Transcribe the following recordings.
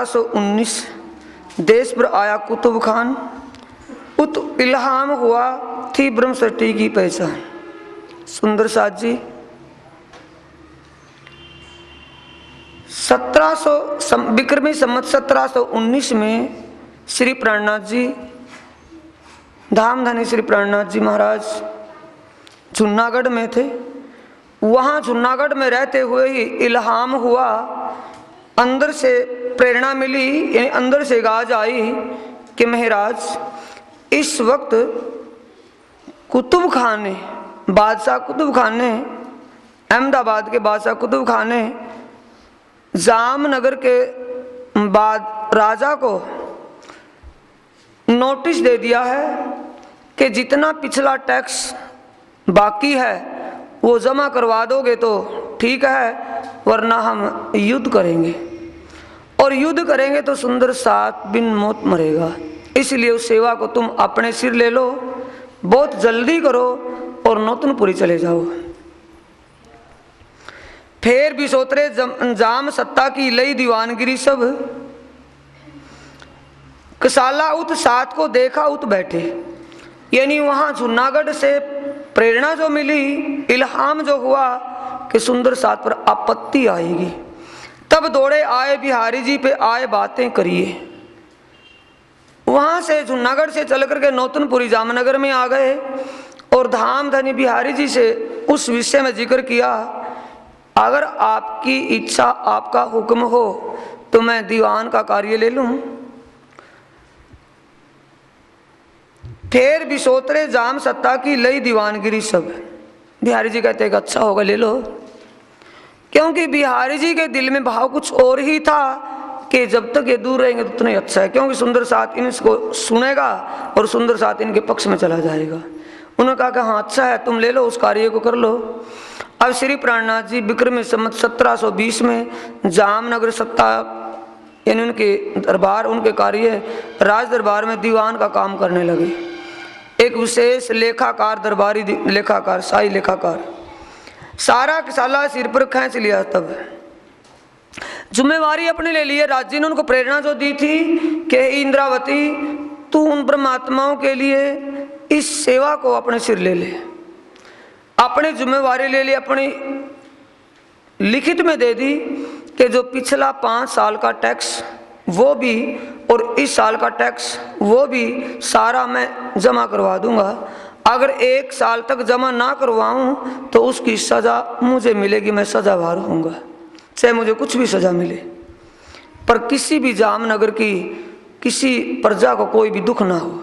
1719 देश पर आया कुतुब खान, उत इल्हाम हुआ थी ब्रह्मसृष्टि की पहचान। सुंदर साथ जी 1700 विक्रमी संवत 1719 में श्री प्राणनाथ जी, धामधनी श्री प्राणनाथ जी महाराज जूनागढ़ में थे। वहाँ जूनागढ़ में रहते हुए ही इल्हाम हुआ, अंदर से प्रेरणा मिली, यानी अंदर से गाज आई कि महाराज इस वक्त कुतुब खान ने, बादशाह कुतुब खान ने, अहमदाबाद के बादशाह कुतुब खान ने जामनगर के बाद राजा को नोटिस दे दिया है कि जितना पिछला टैक्स बाकी है वो जमा करवा दोगे तो ठीक है, वरना हम युद्ध करेंगे, और युद्ध करेंगे तो सुंदर साथ बिन मौत मरेगा। इसलिए उस सेवा को तुम अपने सिर ले लो, बहुत जल्दी करो और नौतनपुरी चले जाओ। फिर बिसोतरे जाम सत्ता की लई दीवानगिरी सब, कसाला उत साथ को देखा उत बैठे। यानी वहां जूनागढ़ से प्रेरणा जो मिली, इल्हाम जो हुआ कि सुंदर साथ पर आपत्ति आएगी, तब दौड़े आए बिहारी जी पे आए बातें करिए। वहां से जूनागढ़ से चल करके नौतनपुरी जामनगर में आ गए और धामधनी बिहारी जी से उस विषय में जिक्र किया, अगर आपकी इच्छा, आपका हुक्म हो तो मैं दीवान का कार्य ले लूं। फिर बिसोतरे जाम सत्ता की लई दीवानगिरी सब। बिहारी जी कहते हैं अच्छा होगा ले लो, क्योंकि बिहारी जी के दिल में भाव कुछ और ही था कि जब तक ये दूर रहेंगे तो उतना ही अच्छा है, क्योंकि सुंदर साथ इनको सुनेगा और सुंदर साथ इनके पक्ष में चला जाएगा। उन्होंने कहा कि हाँ अच्छा है, तुम ले लो, उस कार्य को कर लो। अब श्री प्राणनाथ जी विक्रमी संवत 1720 में जामनगर सत्ता, यानी उनके दरबार, उनके कार्य राज दरबार में दीवान का काम करने लगे। एक विशेष लेखाकार, दरबारी लेखाकार, शाही लेखाकार, सारा साला सिर पर खींच लिया। तब जिम्मेवारी अपने ले लिए। राज्य ने उनको प्रेरणा जो दी थी कि इंद्रावती तू उन परमात्माओं के लिए इस सेवा को अपने सिर ले ले, अपनी जिम्मेवारी ले ली, अपनी लिखित में दे दी कि जो पिछला 5 साल का टैक्स वो भी और इस साल का टैक्स वो भी सारा मैं जमा करवा दूंगा। अगर 1 साल तक जमा ना करवाऊं तो उसकी सज़ा मुझे मिलेगी, मैं सज़ावार होऊंगा, चाहे मुझे कुछ भी सज़ा मिले, पर किसी भी जामनगर की किसी प्रजा को कोई भी दुख ना हो।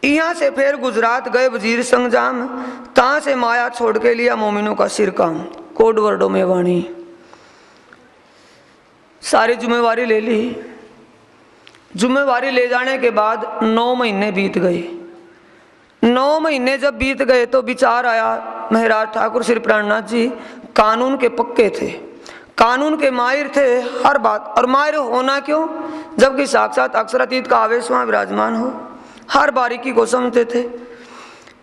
यहाँ से फिर गुजरात गए वजीर संग जाम, तहाँ से माया छोड़ के लिया मोमिनों का सिर काम, कोड वर्डों में वाणी, सारी जिम्मेवारी ले ली। जिम्मेवारी ले जाने के बाद 9 महीने बीत गए। 9 महीने जब बीत गए तो विचार आया, महाराज ठाकुर श्री प्राणनाथ जी कानून के पक्के थे, कानून के माहिर थे हर बात। और माहिर होना क्यों, जबकि साक्षात अक्षरातीत का आवेश वहाँ विराजमान हो, हर बारीकी को समझते थे।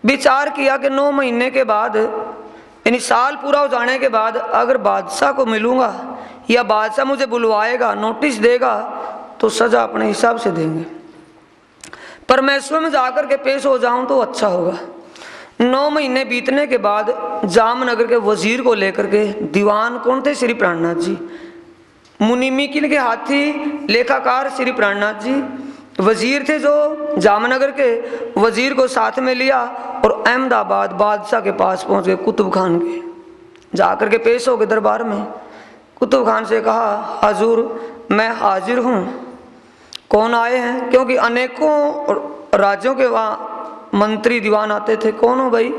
विचार किया कि 9 महीने के बाद, यानी साल पूरा हो जाने के बाद अगर बादशाह को मिलूंगा या बादशाह मुझे बुलवाएगा, नोटिस देगा, तो सजा अपने हिसाब से देंगे, पर मैं स्वयं जाकर के पेश हो जाऊं तो अच्छा होगा। 9 महीने बीतने के बाद जामनगर के वजीर को लेकर के, दीवान कौन थे, श्री प्राणनाथ जी, मुनिमिकिन के हाथी लेखाकार श्री प्राणनाथ जी, वजीर थे जो जामनगर के, वजीर को साथ में लिया और अहमदाबाद बादशाह के पास पहुंच गए, कुतुब खान के। जाकर के पेश हो गए दरबार में। कुतुब खान से कहा, हजूर मैं हाजिर हूँ, कौन आए हैं, क्योंकि अनेकों राज्यों के वहाँ मंत्री दीवान आते थे। कौन हो भाई,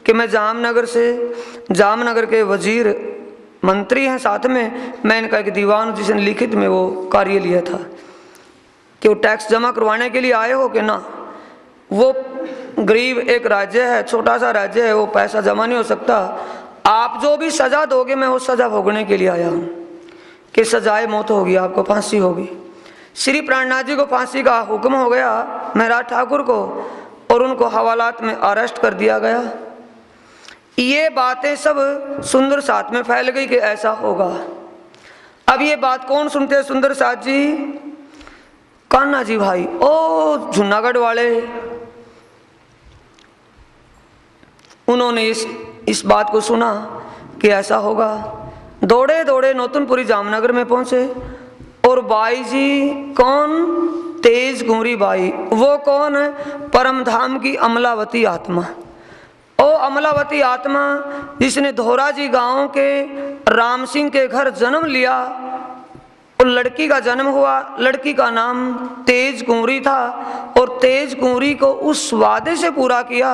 कि मैं जामनगर से, जामनगर के वजीर मंत्री हैं साथ में, मैं इनका एक दीवान हूँ जिसने लिखित में वो कार्य लिया था कि वो टैक्स जमा करवाने के लिए आए हो कि ना। वो गरीब एक राज्य है, छोटा सा राज्य है, वो पैसा जमा नहीं हो सकता, आप जो भी सज़ा दोगे मैं वो सज़ा भोगने के लिए आया हूँ, कि सजाए मौत होगी, आपको फांसी होगी। श्री प्राणनाथ जी को फांसी का हुक्म हो गया, महाराज ठाकुर को, और उनको हवालात में अरेस्ट कर दिया गया। ये बातें सब सुंदर साथ में फैल गई कि ऐसा होगा। अब ये बात कौन सुनते हैं? सुंदर साथ जी, कान्हा जी भाई, ओ जूनागढ़ वाले। उन्होंने इस बात को सुना कि ऐसा होगा, दौड़े दौड़े नौतनपुरी जामनगर में पहुंचे। और बाई जी कौन? तेज कुंवरी बाई। वो कौन है? परम धाम की अमलावती आत्मा। ओ अमलावती आत्मा जिसने धोरा जी गांव के राम सिंह के घर जन्म लिया और लड़की का जन्म हुआ। लड़की का नाम तेज कुंवरी था और तेज कुंवरी को उस वादे से पूरा किया।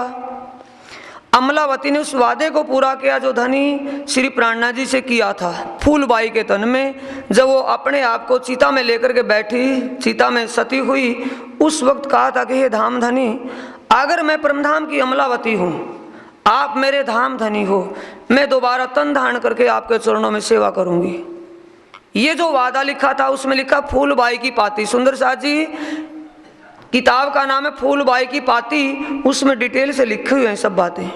अमलावती ने उस वादे को पूरा किया जो धनी श्री प्राणनाथ जी से किया था फूलबाई के तन में। जब वो अपने आप को चीता में लेकर के बैठी, चीता में सती हुई, उस वक्त कहा था कि हे धाम धनी, अगर मैं परमधाम की अमलावती हूँ, आप मेरे धाम धनी हो, मैं दोबारा तन धारण करके आपके चरणों में सेवा करूंगी। ये जो वादा लिखा था उसमें लिखा फूलबाई की पाती। सुंदर साथ जी, किताब का नाम है फूलबाई की पाती, उसमें डिटेल से लिखी हुई हैं सब बातें।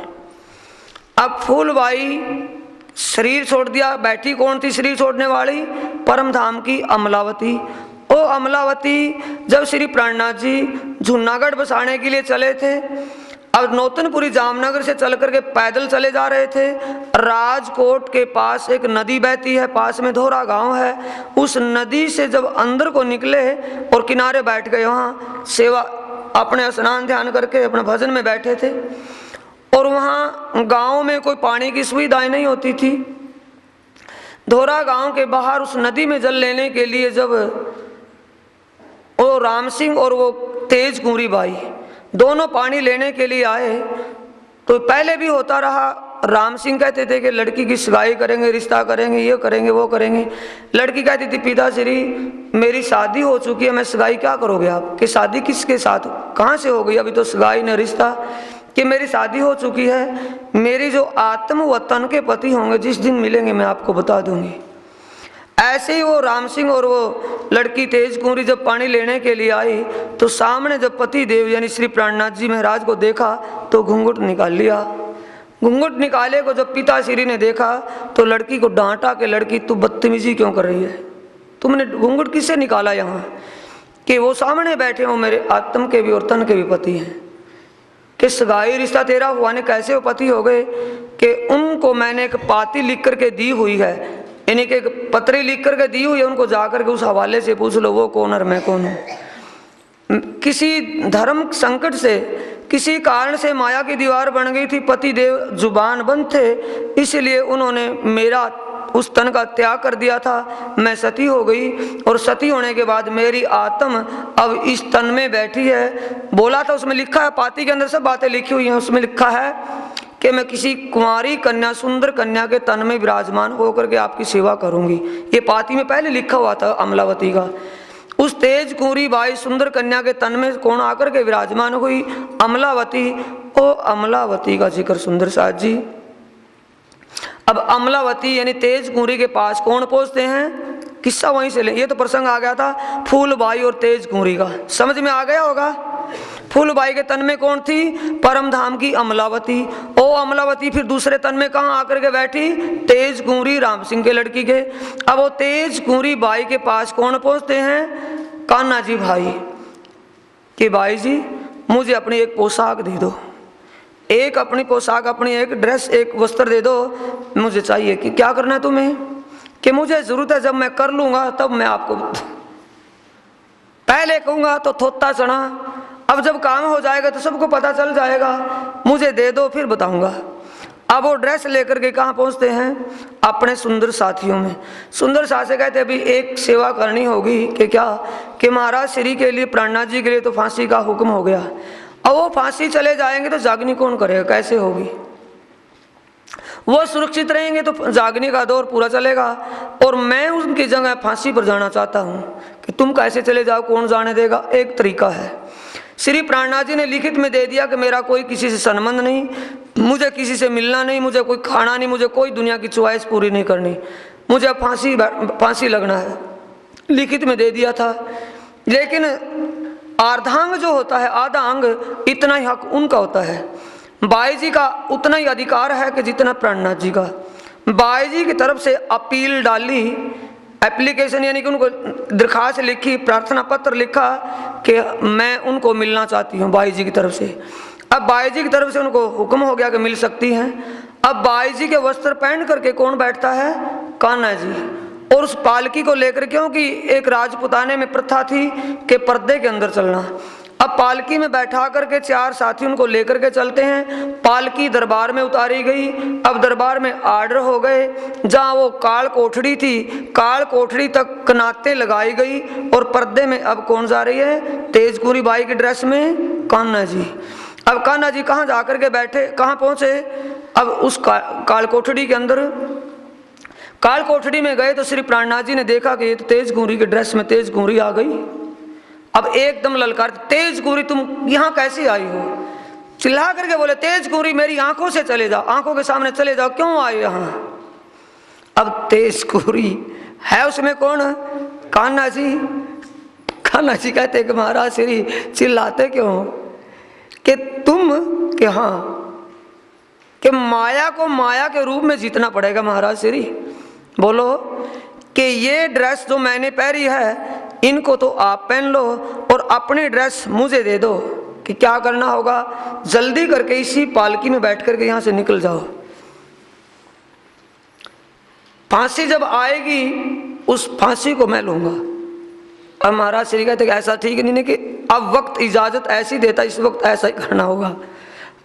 अब फूलबाई शरीर छोड़ दिया, बैठी कौन थी शरीर छोड़ने वाली? परम धाम की अमलावती। ओ अमलावती, जब श्री प्राणनाथ जी जूनागढ़ बसाने के लिए चले थे, अब नौतनपुरी जामनगर से चल करके पैदल चले जा रहे थे। राजकोट के पास एक नदी बहती है, पास में धोरा गांव है। उस नदी से जब अंदर को निकले और किनारे बैठ गए, वहाँ सेवा अपने स्नान ध्यान करके अपने भजन में बैठे थे। और वहाँ गांव में कोई पानी की सुविधाएं नहीं होती थी। धोरा गांव के बाहर उस नदी में जल लेने के लिए जब वो राम सिंह और वो तेज कुंवरी बाई दोनों पानी लेने के लिए आए, तो पहले भी होता रहा। राम सिंह कहते थे कि लड़की की सगाई करेंगे, रिश्ता करेंगे, ये करेंगे, वो करेंगे। लड़की कहती थी पिताश्री मेरी शादी हो चुकी है, मैं सगाई क्या करोगे आप? कि शादी किसके साथ? कहाँ से हो गई? अभी तो सगाई न रिश्ता। कि मेरी शादी हो चुकी है, मेरी जो आत्म व तन के पति होंगे जिस दिन मिलेंगे मैं आपको बता दूंगी। ऐसे ही वो राम सिंह और वो लड़की तेज कुंवरी जब पानी लेने के लिए आई, तो सामने जब पति देव यानी श्री प्राणनाथ जी महाराज को देखा तो घूंघट निकाल लिया। घूंघट निकाले को जब पिताश्री ने देखा तो लड़की को डांटा कि लड़की तू बदतमीजी क्यों कर रही है? तुमने घूंघट किससे निकाला यहाँ? कि वो सामने बैठे हो मेरे आत्म के भी और तन के भी पति हैं। कि सगाई रिश्ता तेरा हुआ ने कैसे वो पति हो गए? कि उनको मैंने एक पाती लिख करके दी हुई है, यानी कि पत्री लिख करके दी हुई है, उनको जाकर के उस हवाले से पूछ लो वो कौन और मैं कौन हूँ। किसी धर्म संकट से, किसी कारण से माया की दीवार बन गई थी, पति देव जुबान बंद थे, इसलिए उन्होंने मेरा उस तन का त्याग कर दिया था। मैं सती हो गई और सती होने के बाद मेरी आत्म अब इस तन में बैठी है। बोला था उसमें लिखा है, पाती के अंदर सब बातें लिखी हुई हैं, उसमें लिखा है कि मैं किसी कुंवारी कन्या, सुंदर कन्या के तन में विराजमान होकर के आपकी सेवा करूंगी। ये पाती में पहले लिखा हुआ था अमलावती का। उस तेज कुंवरी बाई सुंदर कन्या के तन में कौन आकर के विराजमान हुई? अमलावती। ओ अमलावती का जिक्र सुंदर साथ जी। अब अमलावती यानी तेज कुंवरी के पास कौन पहुंचते हैं? किस्सा वहीं से ले, ये तो प्रसंग आ गया था फूलबाई और तेज कुंवरी का, समझ में आ गया होगा। फूलबाई के तन में कौन थी? परम धाम की अमलावती। ओ अमलावती फिर दूसरे तन में कहाँ आकर के बैठी? तेज कुंवरी राम सिंह के लड़की के। अब वो तेज कुंवरी बाई के पास कौन पहुंचते हैं? कान्हा जी भाई। कि बाई जी मुझे अपनी एक पोशाक दे दो, एक अपनी पोशाक, अपनी एक ड्रेस, एक वस्त्र दे दो, मुझे चाहिए। कि क्या करना है तुम्हें? कि मुझे जरूरत है, जब मैं कर लूंगा तब मैं आपको, पहले कहूंगा तो थोत्ता चढ़ा, अब जब काम हो जाएगा तो सबको पता चल जाएगा, मुझे दे दो फिर बताऊंगा। अब वो ड्रेस लेकर के कहाँ पहुंचते हैं? अपने सुंदर साथियों में। सुंदर साथ से कहते अभी एक सेवा करनी होगी। कि क्या? कि महाराज श्री के लिए, प्राणनाथ जी के लिए तो फांसी का हुक्म हो गया। अब वो फांसी चले जाएंगे तो जागनी कौन करेगा? कैसे होगी? वो सुरक्षित रहेंगे तो जागने का दौर पूरा चलेगा, और मैं उनकी जगह फांसी पर जाना चाहता हूं। कि तुम कैसे चले जाओ, कौन जाने देगा? एक तरीका है, श्री प्राणनाथ जी ने लिखित में दे दिया कि मेरा कोई किसी से संबंध नहीं, मुझे किसी से मिलना नहीं, मुझे कोई खाना नहीं, मुझे कोई दुनिया की च्वाइस पूरी नहीं करनी, मुझे फांसी लगना है, लिखित में दे दिया था। लेकिन अर्धांग जो होता है, आधा अंग, इतना ही हक उनका होता है। बाई जी का उतना ही अधिकार है कि जितना प्राणनाथ जी का। बाई जी की तरफ से अपील डाली एप्लीकेशन यानी कि उनको दरखास्त लिखी, प्रार्थना पत्र लिखा कि मैं उनको मिलना चाहती हूँ बाई जी की तरफ से। अब बाई जी की तरफ से उनको हुक्म हो गया कि मिल सकती हैं। अब बाई जी के वस्त्र पहन करके कौन बैठता है? कान्हा जी। और उस पालकी को लेकर, क्योंकि एक राजपुताने में प्रथा थी कि पर्दे के अंदर चलना। अब पालकी में बैठा करके 4 साथी उनको लेकर के चलते हैं। पालकी दरबार में उतारी गई। अब दरबार में आर्डर हो गए, जहाँ वो काल कोठड़ी थी, काल कोठड़ी तक कनातें लगाई गई। और पर्दे में अब कौन जा रही है? तेजकुरी बाई की ड्रेस में कान्हा जी। अब कान्हा जी कहाँ जाकर के बैठे, कहाँ पहुंचे? अब उस काल कोठड़ी के अंदर, काल कोठड़ी में गए तो श्री प्राणनाथ जी ने देखा कि ये तो तेजकुरी की ड्रेस में तेजकुरी आ गई। अब एकदम ललकार, तेजकुरी तुम यहाँ कैसे आई हो? चिल्ला करके बोले, तेजकुरी मेरी आंखों से चले जाओ, आंखों के सामने चले जाओ, क्यों आए यहाँ? अब तेजकुरी है उसमें कौन? कान्हा जी। कान्हा जी कहते कि महाराज श्री चिल्लाते क्यों कि तुम, कि हाँ, कि माया को माया के रूप में जीतना पड़ेगा महाराज श्री। बोलो कि ये ड्रेस जो मैंने पहनी है इनको तो आप पहन लो और अपनी ड्रेस मुझे दे दो। कि क्या करना होगा? जल्दी करके इसी पालकी में बैठ करके यहां से निकल जाओ। फांसी जब आएगी उस फांसी को मैं लूंगा। अब महाराज श्री कहते कि ऐसा ठीक नहीं कि अब वक्त इजाजत ऐसी देता, इस वक्त ऐसा ही करना होगा।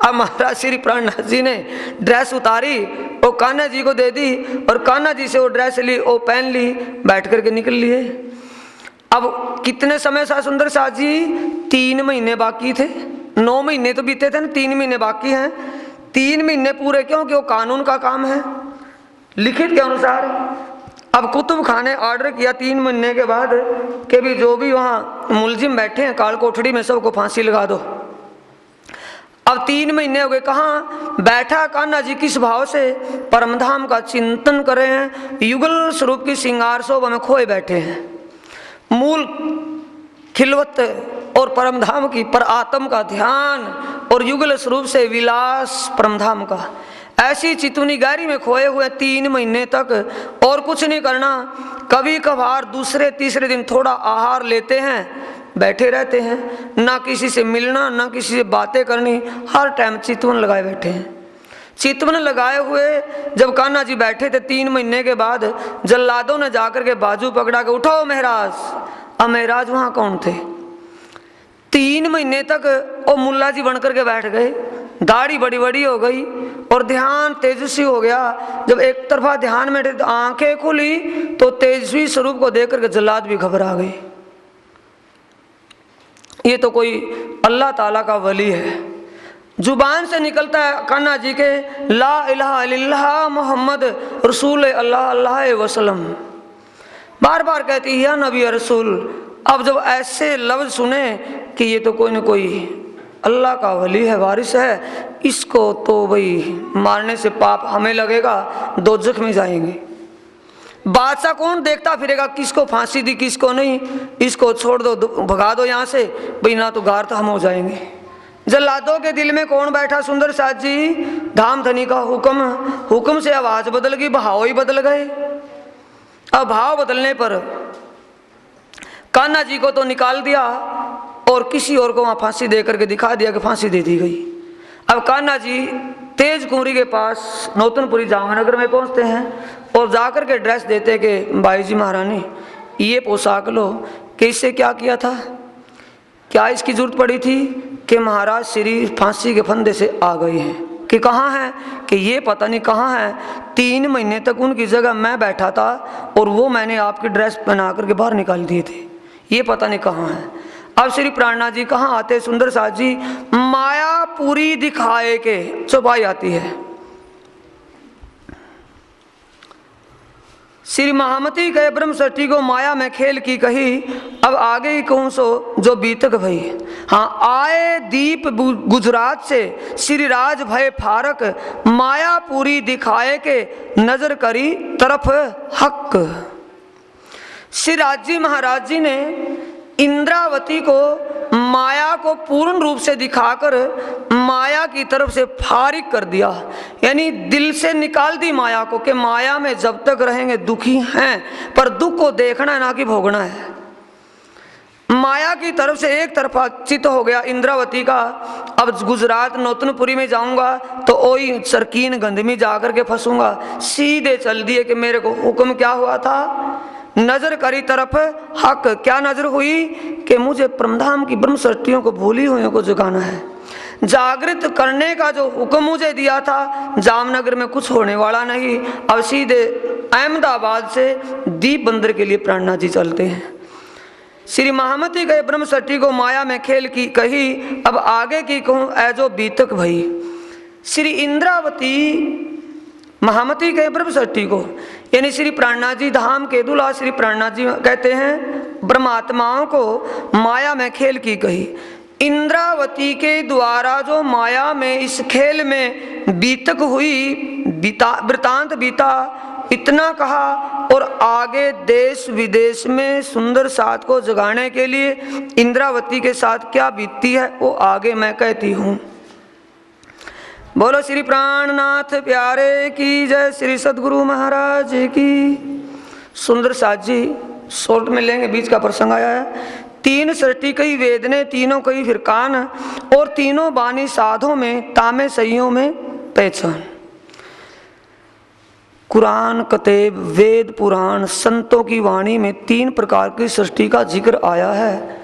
अब महाराज श्री प्राणनाथ जी ने ड्रेस उतारी और कान्हा जी को दे दी और कान्हा जी से वो ड्रेस ली, वो पहन ली, बैठ करके निकल लिए। अब कितने समय सा सुंदर साथ जी? 3 महीने बाकी थे। 9 महीने तो बीते थे ना, 3 महीने बाकी हैं। 3 महीने पूरे, क्योंकि वो कानून का काम है लिखित के अनुसार। अब कुतुब खान ने ऑर्डर किया 3 महीने के बाद कि भी जो भी वहाँ मुलजिम बैठे हैं काल कोठड़ी में सबको फांसी लगा दो। अब 3 महीने हो गए। कहाँ बैठा कान्हा जी? किस भाव से? परमधाम का चिंतन कर रहे हैं, युगल स्वरूप की श्रृंगार शोभा में खोए बैठे हैं। मूल खिलवत और परमधाम की पर आत्म का ध्यान और युगल स्वरूप से विलास परमधाम का, ऐसी चितवनी गहरी में खोए हुए 3 महीने तक और कुछ नहीं करना। कभी कभार दूसरे तीसरे दिन थोड़ा आहार लेते हैं, बैठे रहते हैं, ना किसी से मिलना ना किसी से बातें करनी, हर टाइम चितवन लगाए बैठे हैं। चितवन लगाए हुए जब कान्हा जी बैठे थे 3 महीने के बाद जल्लादों ने जाकर के बाजू पकड़ा के उठाओ महराज। अब महराज वहां कौन थे? 3 महीने तक वो मुल्ला जी बनकर के बैठ गए, दाढ़ी बड़ी बड़ी हो गई और ध्यान तेजस्वी हो गया। जब एक तरफा ध्यान में तो आंखें खुली तो तेजस्वी स्वरूप को देख करके जल्लाद भी घबरा गए। ये तो कोई अल्लाह ताला का वली है। जुबान से निकलता है कान्हा जी के ला इलाहा इल्लल्लाह मोहम्मद रसूल अल्लाह अल्लाह वसल्लम, बार बार कहती है या नबी रसूल। अब जब ऐसे लफ्ज सुने कि ये तो कोई न कोई अल्लाह का वली है, वारिस है, इसको तो भाई मारने से पाप हमें लगेगा, दोजख में जाएंगे। बादशाह कौन देखता फिरेगा किसको फांसी दी किसको नहीं, इसको छोड़ दो, भगा दो यहाँ से, भाई ना तो गार तो हम हो जाएंगे। जल्लादों के दिल में कौन बैठा सुंदर साथ जी? धाम धनी का हुक्म, हुक्म से आवाज बदल गई, भाव ही बदल गए। अब भाव बदलने पर कान्हा जी को तो निकाल दिया और किसी और को वहां फांसी दे करके दिखा दिया कि फांसी दे दी गई। अब कान्हा जी तेज कुंवरी के पास नौतनपुरी जामनगर में पहुंचते हैं और जाकर के ड्रेस देते कि बाई जी महारानी ये पोशाक लो। कि इससे क्या किया था, क्या इसकी जरूरत पड़ी थी कि महाराज श्री फांसी के फंदे से आ गए हैं। कि कहाँ है? कि ये पता नहीं कहाँ है। 3 महीने तक उनकी जगह मैं बैठा था और वो मैंने आपकी ड्रेस पहना करके बाहर निकाल दिए थे, ये पता नहीं कहाँ है। अब श्री प्राणनाथ जी कहाँ आते? सुंदर साथ जी माया पूरी दिखाए के चौपाई आती है। श्री महामती कहे ब्रह्मसठी को माया में खेल की कही, अब आगे ही कौन सो जो बीतक भई। हाँ आए दीप गुजरात से श्री राज भय फारक, माया पूरी दिखाए के नजर करी तरफ हक। श्री राज जी महाराज जी ने इंद्रावती को माया को पूर्ण रूप से दिखाकर माया की तरफ से फारिग कर दिया, यानी दिल से निकाल दी माया को कि माया में जब तक रहेंगे दुखी हैं, पर दुख को देखना है ना कि भोगना है। माया की तरफ से एक तरफा चित हो गया इंद्रावती का। अब गुजरात नौतनपुरी में जाऊंगा तो वही सरकीन गंध में जाकर के फंसूंगा। सीधे चल दिए कि मेरे को हुक्म क्या हुआ था, नजर करी तरफ हक, क्या नजर हुई कि मुझे परमधाम की ब्रह्म सृष्टियों को भूली हुई को जगाना है। जागृत करने का जो हुक्म मुझे दिया था, जामनगर में कुछ होने वाला नहीं। अब सीधे अहमदाबाद से दीप बंदर के लिए प्राणनाथ जी चलते हैं। श्री महामती गए ब्रह्म सृष्टि को माया में खेल की कही, अब आगे की कहूँ ऐजो बीतक भई। श्री इंद्रावती महामती गए ब्रह्म सृष्टि को, यानी श्री प्राणनाथ जी धाम के दूल्हा श्री प्राणनाथ जी कहते हैं ब्रह्मात्माओं को माया में खेल की कही। इंद्रावती के द्वारा जो माया में इस खेल में बीतक हुई, वृतांत बीता, इतना कहा। और आगे देश विदेश में सुंदर साथ को जगाने के लिए इंद्रावती के साथ क्या बीतती है वो आगे मैं कहती हूँ। बोलो श्री प्राणनाथ प्यारे की जय, श्री सदगुरु महाराज की। सुंदर साथ जी शॉर्ट में लेंगे, बीच का प्रसंग आया है। तीन सृष्टि कई वेद ने, तीनों कई फिर कान, और तीनों बानी साधों में तामे सहियों में पहचान। कुरान, कतेब, वेद, पुराण, संतों की वाणी में तीन प्रकार की सृष्टि का जिक्र आया है।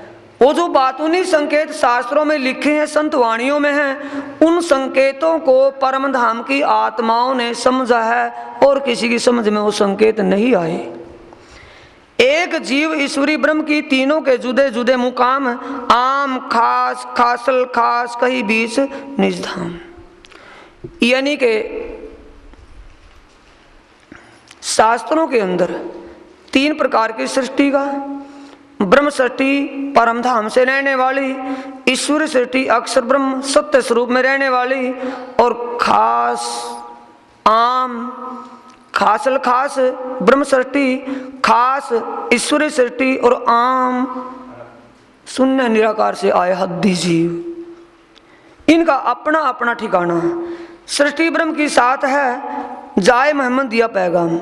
वो जो बातूनी संकेत शास्त्रों में लिखे हैं, संत वाणियों में हैं, उन संकेतों को परम धाम की आत्माओं ने समझा है और किसी की समझ में वो संकेत नहीं आए। एक जीव ईश्वरी ब्रह्म की तीनों के जुदे जुदे मुकाम, आम, खास, खासल, खास, कहीं बीच निज धाम। यानी के शास्त्रों के अंदर तीन प्रकार की सृष्टि का, ब्रह्म सृष्टि परमधाम से रहने वाली, ईश्वर सृष्टि अक्षर ब्रह्म सत्य स्वरूप में रहने वाली, और खास, आम, खासल खास ब्रह्म सृष्टि, खास ईश्वरी सृष्टि, और आम शून्य निराकार से आए हद्दी जीव। इनका अपना अपना ठिकाना। सृष्टि ब्रह्म की साथ है, जाए मोहम्मद दिया पैगाम।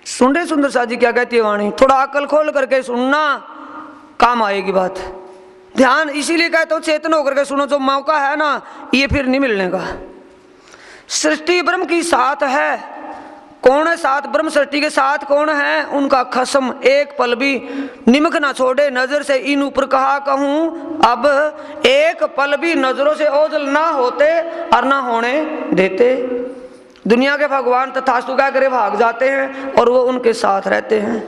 सुन सुंदर साजी क्या कहती है वाणी, थोड़ा अकल खोल करके सुनना, काम आएगी बात। ध्यान इसीलिए कहता हूं चेतन होकर के सुनो, जो मौका है ना ये फिर नहीं मिलने का। सृष्टि ब्रह्म की साथ है, कौन है साथ? ब्रह्म सृष्टि के साथ कौन है? उनका खसम एक पल भी निमक ना छोड़े नजर से। इन ऊपर कहा कहूं, अब एक पल भी नजरों से ओझल ना होते और ना होने देते। दुनिया के भगवान तथास्तु क्या करे भाग जाते हैं और वो उनके साथ रहते हैं।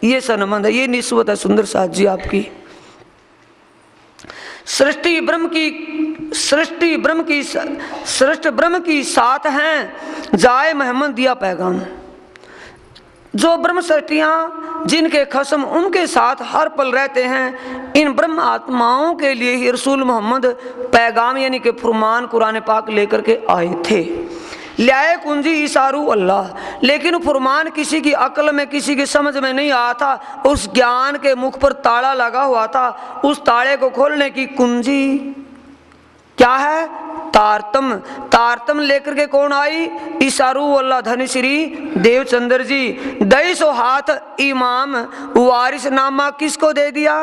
ये संबंध है, ये निस्बत है सुंदर साथ जी आपकी। सृष्टि ब्रह्म की साथ हैं, जाए मोहम्मद दिया पैगाम। जो ब्रह्म सृष्टियां जिनके खसम उनके साथ हर पल रहते हैं, इन ब्रह्म आत्माओं के लिए ही रसूल मोहम्मद पैगाम यानी कि फरमान कुरान पाक लेकर के आए थे। ल्याए कुंजी इशारू अल्लाह, लेकिन फरमान किसी की अकल में किसी की समझ में नहीं आया था। उस ज्ञान के मुख पर ताला लगा हुआ था, उस ताले को खोलने की कुंजी क्या है? तारतम। तारतम लेकर के कौन आई? इशारू अल्लाह धन श्री देवचंद्र जी। 250 हाथ इमाम वारिस नामा किसको दे दिया?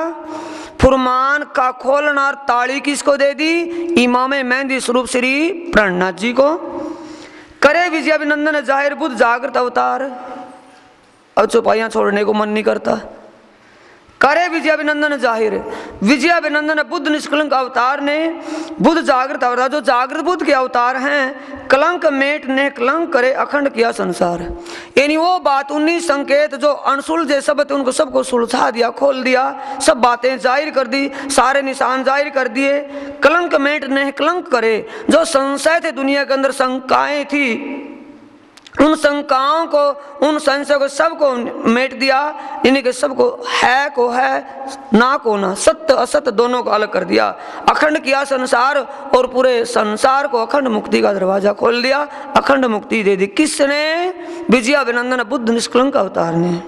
फरमान का खोलना ताली किसको दे दी? इमाम मेहंदी स्वरूप श्री प्राणनाथ जी को। करे विजय अभिनंदन जाहिर बुद्ध जागृत अवतार। अब चौपाइयां छोड़ने को मन नहीं करता। करे विजय अभिनंदन जाहिर, विजय अभिनंदन बुद्ध निष्कलंक अवतार ने, बुद्ध जागृत अवतार, जो जागृत बुद्ध के अवतार हैं। कलंक मेट ने कलंक करे अखंड किया संसार। यानी वो बात 19 संकेत जो अनसुलझे सब थे उनको सबको सुलझा दिया, खोल दिया, सब बातें जाहिर कर दी, सारे निशान जाहिर कर दिए। कलंक मेट ने कलंक करे, जो संशय थे दुनिया के अंदर, शंकाएं थी, उन शंकाओं को, उन संशय को सबको मेट दिया। यानी कि सबको है को है, ना को ना, सत्य असत्य दोनों को अलग कर दिया। अखंड किया संसार और पूरे संसार को अखंड मुक्ति का दरवाजा खोल दिया, अखंड मुक्ति दे दी। किसने? विजय अभिनंदन बुद्ध निष्कलंक अवतार ने।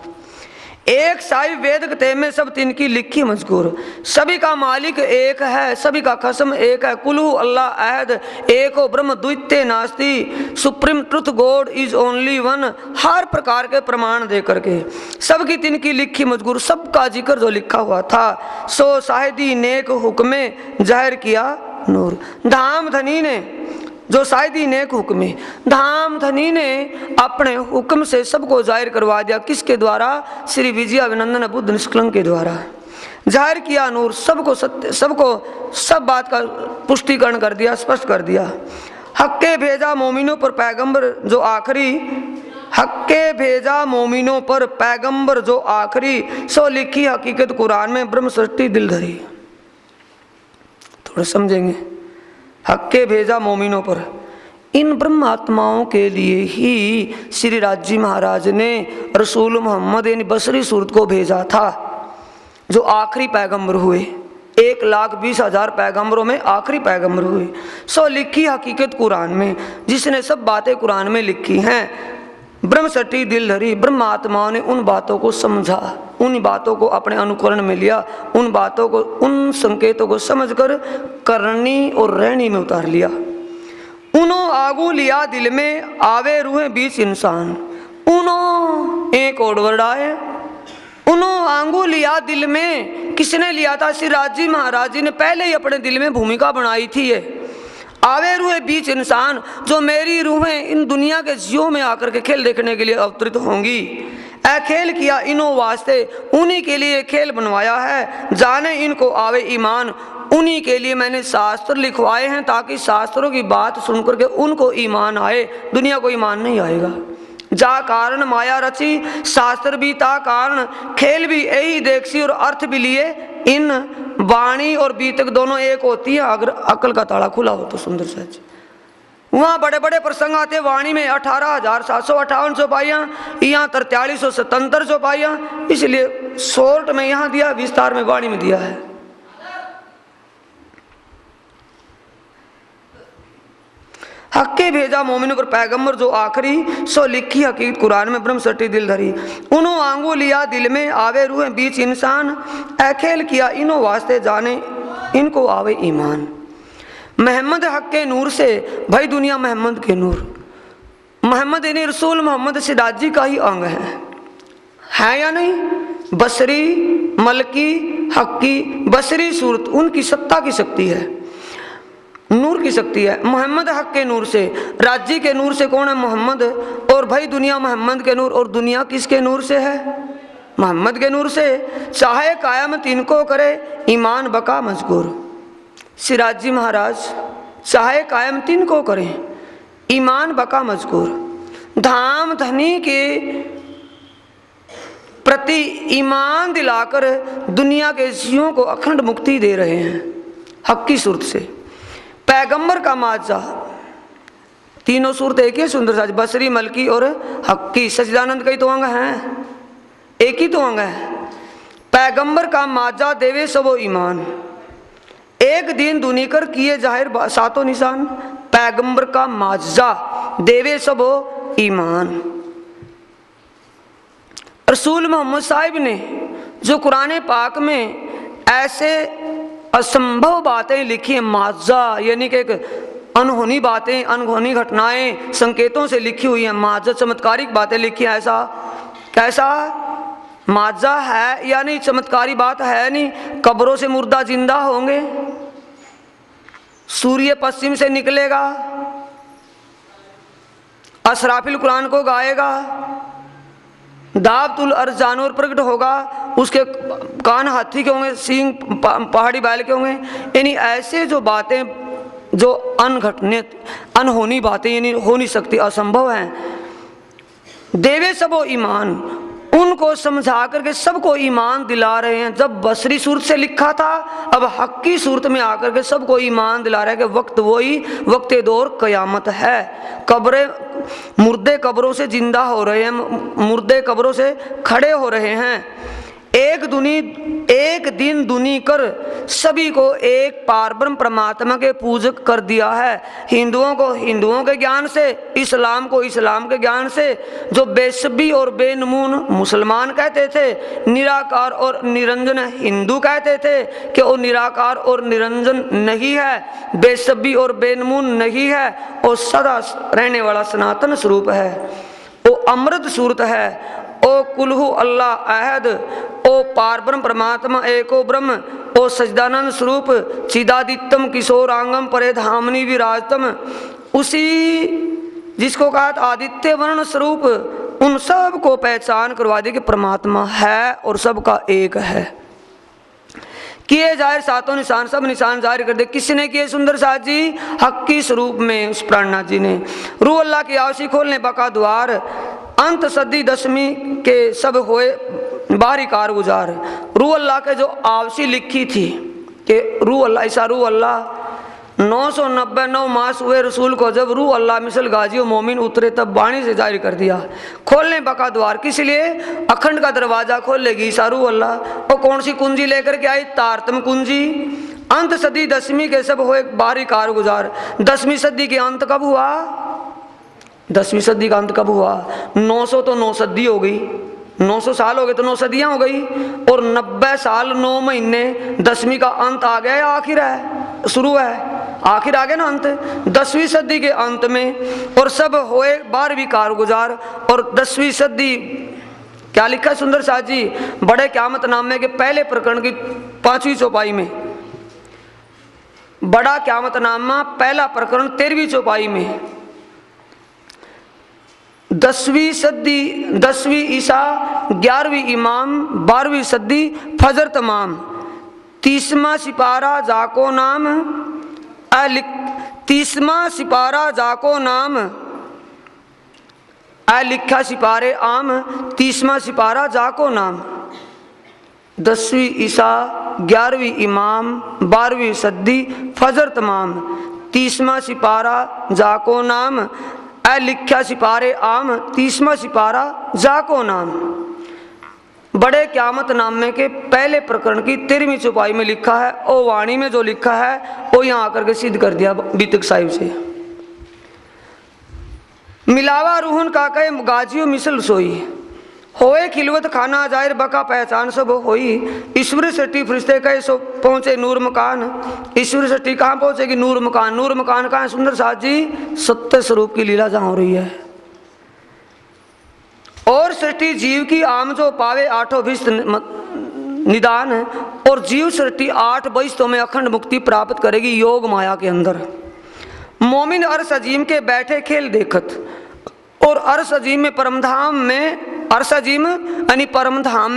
एक साई वेद ते में सब तिनकी लिखी मजकूर। सभी का मालिक एक है, सभी का कसम एक है। कुलहु अल्लाह अहद, एको ब्रह्म द्वितीय नास्ति, supreme truth God is only one. हर प्रकार के प्रमाण दे करके सबकी तिनकी लिखी मजकूर, सबका जिक्र जो लिखा हुआ था सो शाहिदी नेक हुक्मे जाहिर किया नूर। धाम धनी ने जो शायदी नेक हुक्म, धाम धनी ने अपने हुक्म से सबको जाहिर करवा दिया। किसके द्वारा? श्री विजयाभिनंदन बुद्ध निष्कलंक के द्वारा जाहिर किया नूर। सबको सत्य, सबको सब बात का पुष्टिकरण कर दिया, स्पष्ट कर दिया। हक्के भेजा मोमिनों पर पैगंबर जो आखिरी, हक्के भेजा मोमिनों पर पैगंबर जो आखिरी, सो लिखी हकीकत कुरान में ब्रह्म सृष्टि दिल धरी। थोड़ा समझेंगे। हक्के भेजा मोमिनों पर, इन ब्रह्म आत्माओं के लिए ही श्री राजी महाराज ने रसूल मोहम्मद यानी बसरी सूरत को भेजा था, जो आखिरी पैगंबर हुए। 1,20,000 पैगंबरों में आखिरी पैगंबर हुए। सो लिखी हकीकत कुरान में, जिसने सब बातें कुरान में लिखी हैं। ब्रह्म सटी दिल धरी, ब्रह्म आत्माओं ने उन बातों को समझा, उन बातों को अपने अनुकरण में लिया, उन बातों को, उन संकेतों को समझकर करनी और रहनी में उतार लिया। उनो आगू लिया दिल में आवे रूहें बीच इंसान। उनो एक और वर्ड आए, उनो आंगू लिया दिल में। किसने लिया था? श्री राजी महाराज जी ने पहले ही अपने दिल में भूमिका बनाई थी। ये आवे रूहे बीच इंसान, जो मेरी रूहें इन दुनिया के जियो में आकर के खेल देखने के लिए अवतरित होंगी। ऐ खेल किया इनो वास्ते, उन्हीं के लिए खेल बनवाया है। जाने इनको आवे ईमान, उन्हीं के लिए मैंने शास्त्र लिखवाए हैं, ताकि शास्त्रों की बात सुनकर के उनको ईमान आए। दुनिया को ईमान नहीं आएगा। जा कारण माया रची, शास्त्र भी ता कारण, खेल भी यही देखसी और अर्थ भी लिए। इन वाणी और बीतक दोनों एक होती है, अगर अकल का ताला खुला हो तो। सुंदर सहज वहाँ बड़े बड़े प्रसंग आते। वाणी में 18,758 चौपाइयाँ, यहाँ 4377 चौपाइयाँ। इसलिए शॉर्ट में यहाँ दिया, विस्तार में वाणी में दिया है। हक्के भेजा मोमिनों पर पैगंबर जो आखिरी, सो लिखी हकीकत कुरान में ब्रह्म सटी दिल धरी। उन्हों आंगू लिया दिल में आवे रूहें बीच इंसान। ऐ खेल किया इनो वास्ते जाने इनको आवे ईमान। मोहम्मद हक के नूर से भाई दुनिया मोहम्मद के नूर। मोहम्मद यानी रसूल मोहम्मद सिराजी का ही अंग है या नहीं? बसरी, मलकी, हक्की, बसरी सूरत उनकी सत्ता की शक्ति है, नूर की शक्ति है। मोहम्मद हक के नूर से, राजी के नूर से कौन है? मोहम्मद। और भाई दुनिया मोहम्मद के नूर, और दुनिया किसके नूर से है? मोहम्मद के नूर से। चाहे कायमत इनको करे ईमान बका मजबूर। सिराजी महाराज चाहे कायमत इनको करें ईमान बका मजबूर। धाम धनी के प्रति ईमान दिलाकर दुनिया के जियों को अखंड मुक्ति दे रहे हैं हक की सूरत से। पैगंबर का माजा, तीनों सूरत एक ही सुंदर साज, बसरी, मलकी और हक्की। सच्चिदानंद का ही तो अंग है, एक ही तो अंग है। पैगंबर का माजा देवे सबो ईमान, एक दिन दुनिकर किए जाहिर सातों निशान। पैगंबर का माजा देवे सबो ईमान। रसूल मोहम्मद साहिब ने जो कुरान पाक में ऐसे असंभव बातें लिखी हैं, माजा यानी कि एक अनहोनी बातें, अनहोनी घटनाएं संकेतों से लिखी हुई हैं। माजा चमत्कारिक बातें लिखी हैं। ऐसा कैसा माजा है या नहीं? चमत्कारी बात है नहीं। कब्रों से मुर्दा जिंदा होंगे, सूर्य पश्चिम से निकलेगा, असराफिल कुरान को गाएगा, दावतुल अर्ज जानवर प्रकट होगा, उसके कान हाथी के होंगे, सींग पहाड़ी बैल के होंगे। यानी ऐसे जो बातें जो अनहोनी बातें यानी हो नहीं सकती, असंभव हैं। देवे सबो ईमान, उनको समझा करके सबको ईमान दिला रहे हैं। जब बसरी सूरत से लिखा था, अब हक की सूरत में आकर के सबको ईमान दिला रहे हैं कि वक्त वही वक्त दौर कयामत है। कब्रें, मुर्दे कब्रों से जिंदा हो रहे हैं, मुर्दे कब्रों से खड़े हो रहे हैं। एक दिन दुनी कर सभी को एक पारब्रह्म परमात्मा के पूजक कर दिया है। हिंदुओं को हिंदुओं के ज्ञान से, इस्लाम को इस्लाम के ज्ञान से, जो बेसब्बी और बेनमून मुसलमान कहते थे, निराकार और निरंजन हिंदू कहते थे कि वो निराकार और निरंजन नहीं है, बेसब्बी और बेनमून नहीं है, वो सदा रहने वाला सनातन स्वरूप है, वो अमृत सूरत है, ओ कुलहु अल्लाह अहद, ओ पारब्रह्म परमात्मा एको ब्रह्म, ओ सच्चिदानंद स्वरूप चिदादित्यम किशोरांगम परे धामनी विराजतम, उसी जिसको कहा आदित्य वर्ण स्वरूप, उन सब को पहचान करवा दे कि परमात्मा है और सबका एक है। किए जाहिर सातों निशान, सब निशान जाहिर कर दे। किसने किए? सुंदर साथ जी हक्की स्वरूप में उस प्राणनाथ जी ने। रूह अल्लाह की आवसी खोलने बका द्वार, अंत सदी दशमी के सब होए बाहरी कार गुजार। रूह अल्लाह के जो आवसी लिखी थी कि रूह अल्लाह, ऐसा रूह अल्लाह 999 मास हुए रसूल को, जब रूह अल्लाह मिसल गाजी मोमिन उतरे तब बाणी से जारी कर दिया। खोलने बका द्वार, किस लिए? अखंड का दरवाजा खोल लेगी ईसा रूह अल्लाह। और कौन सी कुंजी लेकर के आई? तारतम कुंजी। अंत सदी दसवीं के सब हुए बाहरी कार गुजार। 10वीं सदी के अंत कब हुआ? 10वीं सदी का अंत कब हुआ? 900 तो 9 सदी हो गई, 900 साल हो गए तो 9 सदियां हो गई, और 90 साल 9 महीने 10वीं का अंत आ गया या आखिर है? शुरू है, आखिर आ गया ना अंत। 10वीं सदी के अंत में और सब होए 12वीं कार गुजार। और 10वीं सदी क्या लिखा है सुंदर साथ जी? बड़े क़यामत नामे के पहले प्रकरण की 5वीं चौपाई में, बड़ा क़यामत नामा पहला प्रकरण 13वीं चौपाई में, 10वीं सदी 10वीं ईसा 11वीं इमाम 12वीं सदी फजर तमाम, 30वां सिपारा जाको नाम 30वां सिपारा जाको नाम लिखा सिपारे आम, 30वां सिपारा जाको नाम। 10वीं ईसा 11वीं इमाम 12वीं सदी फजर तमाम, 30वां सिपारा जाको नाम लिखा सिपारे आम, 30वां सिपारा जाको नाम। बड़े क़यामत नामे के पहले प्रकरण की 13वीं चौपाई में लिखा है, और वाणी में जो लिखा है वो यहाँ आकर के सिद्ध कर दिया बीतक साहिब से। मिलावा रूहन का कहे गाजियो मिसल सोई, होए खिलवत खाना जाहिर बका पहचान सब होई। ईश्वर सृष्टि फरिश्ते कहे सो पहुंचे नूर मकान। ईश्वर सृष्टि कहाँ पहुंचेगी? नूर मकान। नूर मकान कहाँ है सुंदर साथ जी? सत्य स्वरूप की लीला जहाँ हो रही है। और सृष्टि जीव की आम जो पावे 8 विस्त निदान है, और जीव सृष्टि 8 विस्तों में अखंड मुक्ति प्राप्त करेगी योग माया के अंदर। मोमिन अर्श अजीम के बैठे खेल देखत, और अर्श अजीम में परमधाम में, अर्श अजीम यानी परमधाम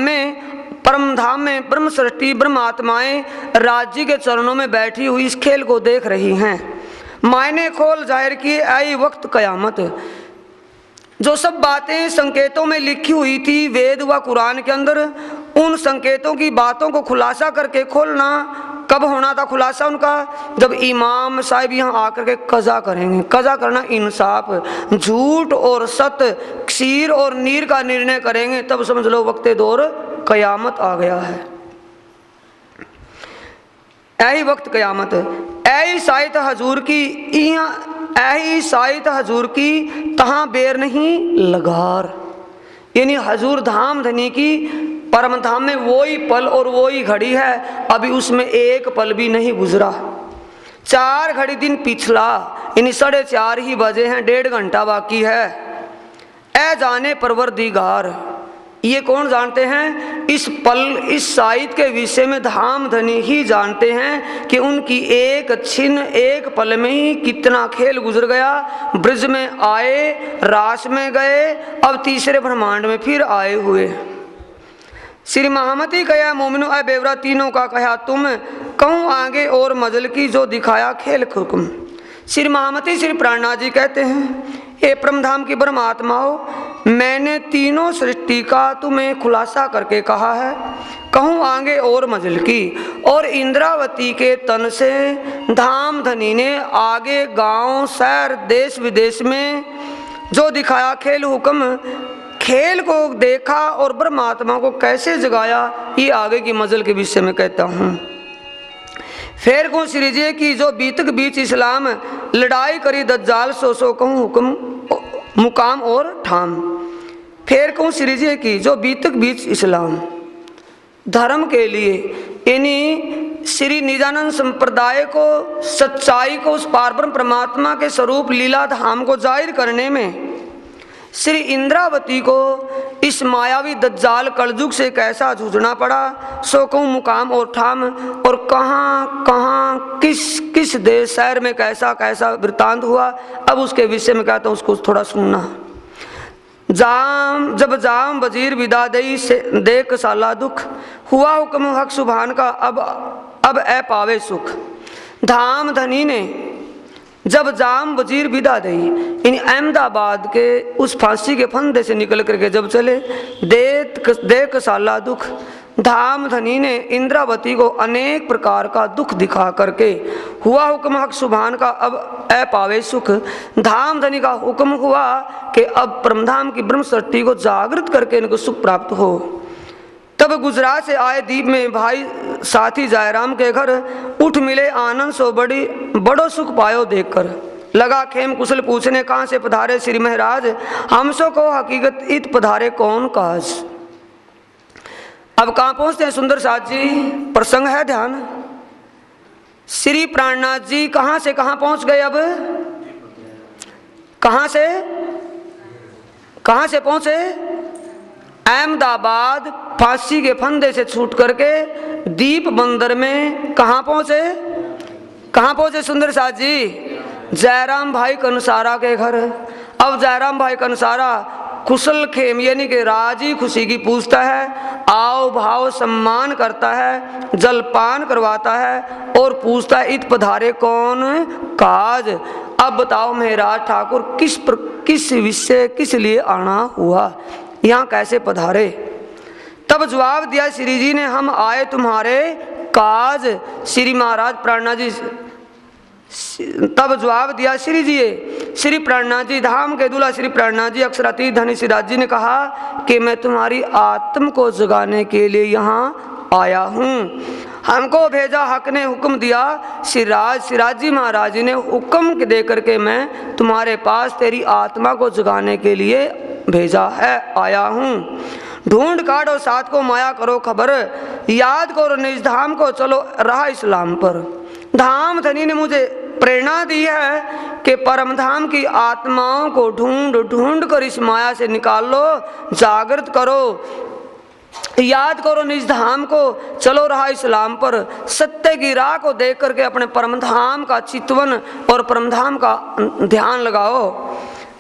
में ब्रह्म सृष्टि ब्रह्म आत्माएं राज्य के चरणों में बैठी हुई इस खेल को देख रही हैं। मायने खोल जाहिर किए आई वक्त कयामत। जो सब बातें संकेतों में लिखी हुई थी वेद व कुरान के अंदर, उन संकेतों की बातों को खुलासा करके खोलना कब होना था खुलासा उनका? जब इमाम साहिब यहाँ आकर के कज़ा करेंगे। कज़ा करना इंसाफ, झूठ और सत्य, क्षीर और नीर का निर्णय करेंगे, तब समझ लो वक्ते दौर कयामत आ गया है। ऐही वक्त कयामत, ऐही साहित हजूर की ऐही साहित हजूर की तहाँ बेर नहीं लगार। यानी हजूर धाम धनी की परम धाम में वही पल और वही घड़ी है, अभी उसमें एक पल भी नहीं गुजरा। 4 घड़ी दिन पिछला, यानी 4:30 ही बजे हैं, 1.5 घंटा बाकी है। ऐ जाने परवरदिगार, ये कौन जानते हैं? इस पल इस साहित्य के विषय में धाम धनी ही जानते हैं कि उनकी एक छिन एक पल में ही कितना खेल गुजर गया। ब्रज में आए, रास में गए, अब तीसरे ब्रह्मांड में फिर आए हुए। श्री महामती कहा मोमिनो ऐ बेवरा तीनों का कहा तुम, कहूँ आगे और मजल की जो दिखाया खेल हुक्म। श्री महामती श्री प्राणनाथ जी कहते हैं, हे परमधाम की ब्रह्म आत्माओं, मैंने तीनों सृष्टि का तुम्हें खुलासा करके कहा है, कहूँ आगे और मजल की। और इंद्रावती के तन से धाम धनी ने आगे गांव शहर देश विदेश में जो दिखाया खेल हुक्म, खेल को देखा और ब्रह्मात्मा को कैसे जगाया, ये आगे की मजल के विषय में कहता हूँ। फिर को सिरिजे की जो बीतक बीच इस्लाम, लड़ाई करी दज्जाल सो कहूँ हुक्म मुकाम और ठाम। फिर को सिरिजे की जो बीतक बीच इस्लाम, धर्म के लिए यानी श्री निजानंद संप्रदाय को, सच्चाई को, उस पारब्रह्म परमात्मा के स्वरूप लीला धाम को जाहिर करने में श्री इंद्रावती को इस मायावी दज्जाल कलयुग से कैसा जूझना पड़ा, सो कहूँ मुकाम और ठाम, और कहाँ कहाँ किस किस देश शहर में कैसा कैसा वृतांत हुआ। अब उसके विषय में कहता हूँ, उसको थोड़ा सुनना। जब जाम वजीर विदा दई से देख साला दुख, हुआ हुक्म हक सुभान का अब ए पावे सुख। धाम धनी ने जब जाम वजीर विदा दई, इन अहमदाबाद के उस फांसी के फंदे से निकल करके जब चले, देख साला दुख, धाम धनी ने इंद्रावती को अनेक प्रकार का दुख दिखा करके, हुआ हुक्म हक सुभान का अब ए पावे सुख। धाम धनी का हुक्म हुआ कि अब परमधाम की ब्रह्म सृष्टि को जागृत करके इनको सुख प्राप्त हो। तब गुजरात से आए दीप में भाई साथी जयराम के घर, उठ मिले आनंद सो बड़ो सुख पायो देखकर। लगा खेम कुशल पूछने, कहाँ से पधारे श्री महाराज, हमसो को हकीकत इत पधारे कौन काज। अब कहाँ पहुंचते हैं सुंदर साथ जी, प्रसंग है ध्यान। श्री प्राणनाथ जी कहाँ से कहाँ पहुंच गए, अब कहाँ से पहुंचे, अहमदाबाद फांसी के फंदे से छूट करके दीप बंदर में कहाँ पहुंचे सुंदर साथ जी, जयराम भाई कंसारा के घर। अब जयराम भाई कंसारा कुशल खेम यानी कि राजी खुशी की पूछता है, आओ भाव सम्मान करता है, जलपान करवाता है और पूछता है, इत पधारे कौन काज। अब बताओ महाराज ठाकुर किस विषय किस लिए आना हुआ, यहाँ कैसे पधारे। तब जवाब दिया श्री जी ने, हम आए तुम्हारे काज। श्री महाराज प्राणनाथ जी तब जवाब दिया श्री जी, श्री प्राणनाथ जी धाम के दूल्हा श्री प्राणनाथ जी अक्षरातीत धनी सिराज जी ने कहा कि मैं तुम्हारी आत्म को जगाने के लिए यहाँ आया हूँ। हमको भेजा हक ने हुक्म दिया, सिराज जी महाराज जी ने हुक्म दे करके मैं तुम्हारे पास तेरी आत्मा को जगाने के लिए भेजा है, आया हूँ। ढूंढ काटो साथ को माया करो खबर, याद करो निज धाम को चलो रहा इस्लाम पर। धाम धनी ने मुझे प्रेरणा दी है कि परम धाम की आत्माओं को ढूंढ कर इस माया से निकाल लो, जागृत करो, याद करो निज धाम को चलो रहा इस्लाम पर। सत्य की राह को देख करके अपने परम धाम का चितवन और परम धाम का ध्यान लगाओ।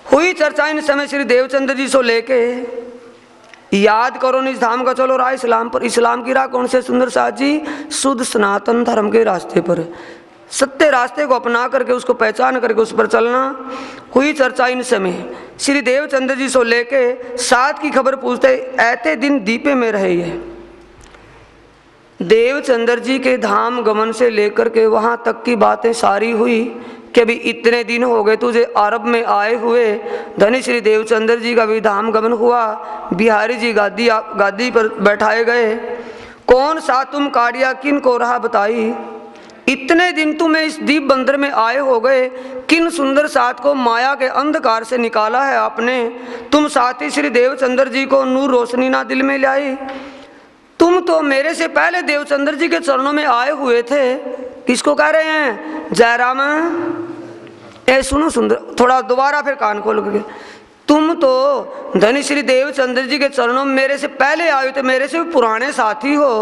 हुई चर्चा इन समय श्री देवचंद्र जी से लेके, याद करो निज धाम का चलो राह इस्लाम पर। इस्लाम की राह कौन से सुंदर साथ जी, शुद्ध सनातन धर्म के रास्ते पर, सत्य रास्ते को अपना करके उसको पहचान करके उस पर चलना। हुई चर्चा इन समय श्री देवचंद्र जी से लेके साथ की खबर पूछते, ऐते दिन दीपे में रहे। ये देवचंद्र जी के धाम गमन से लेकर के वहाँ तक की बातें सारी हुई कि अभी इतने दिन हो गए तुझे अरब में आए हुए। धनी श्री देवचंद्र जी का भी धाम गमन हुआ, बिहारी जी गादी पर बैठाए गए। कौन सा तुम काड़िया किन को रहा बताई, इतने दिन तुम्हें इस दीप बंदर में आए हो गए, किन सुंदर साथ को माया के अंधकार से निकाला है आपने। तुम साथी श्री देवचंद्र जी को नूर रोशनी ना दिल में लाई। तुम तो मेरे से पहले देवचंद्र जी के चरणों में आए हुए थे। किसको कह रहे हैं, जयराम। सुनो सुंदर, थोड़ा दोबारा फिर कान खोल के, तुम तो धनी श्री देवचंद्र जी के चरणों में मेरे से पहले आए थे, मेरे से भी पुराने साथी हो।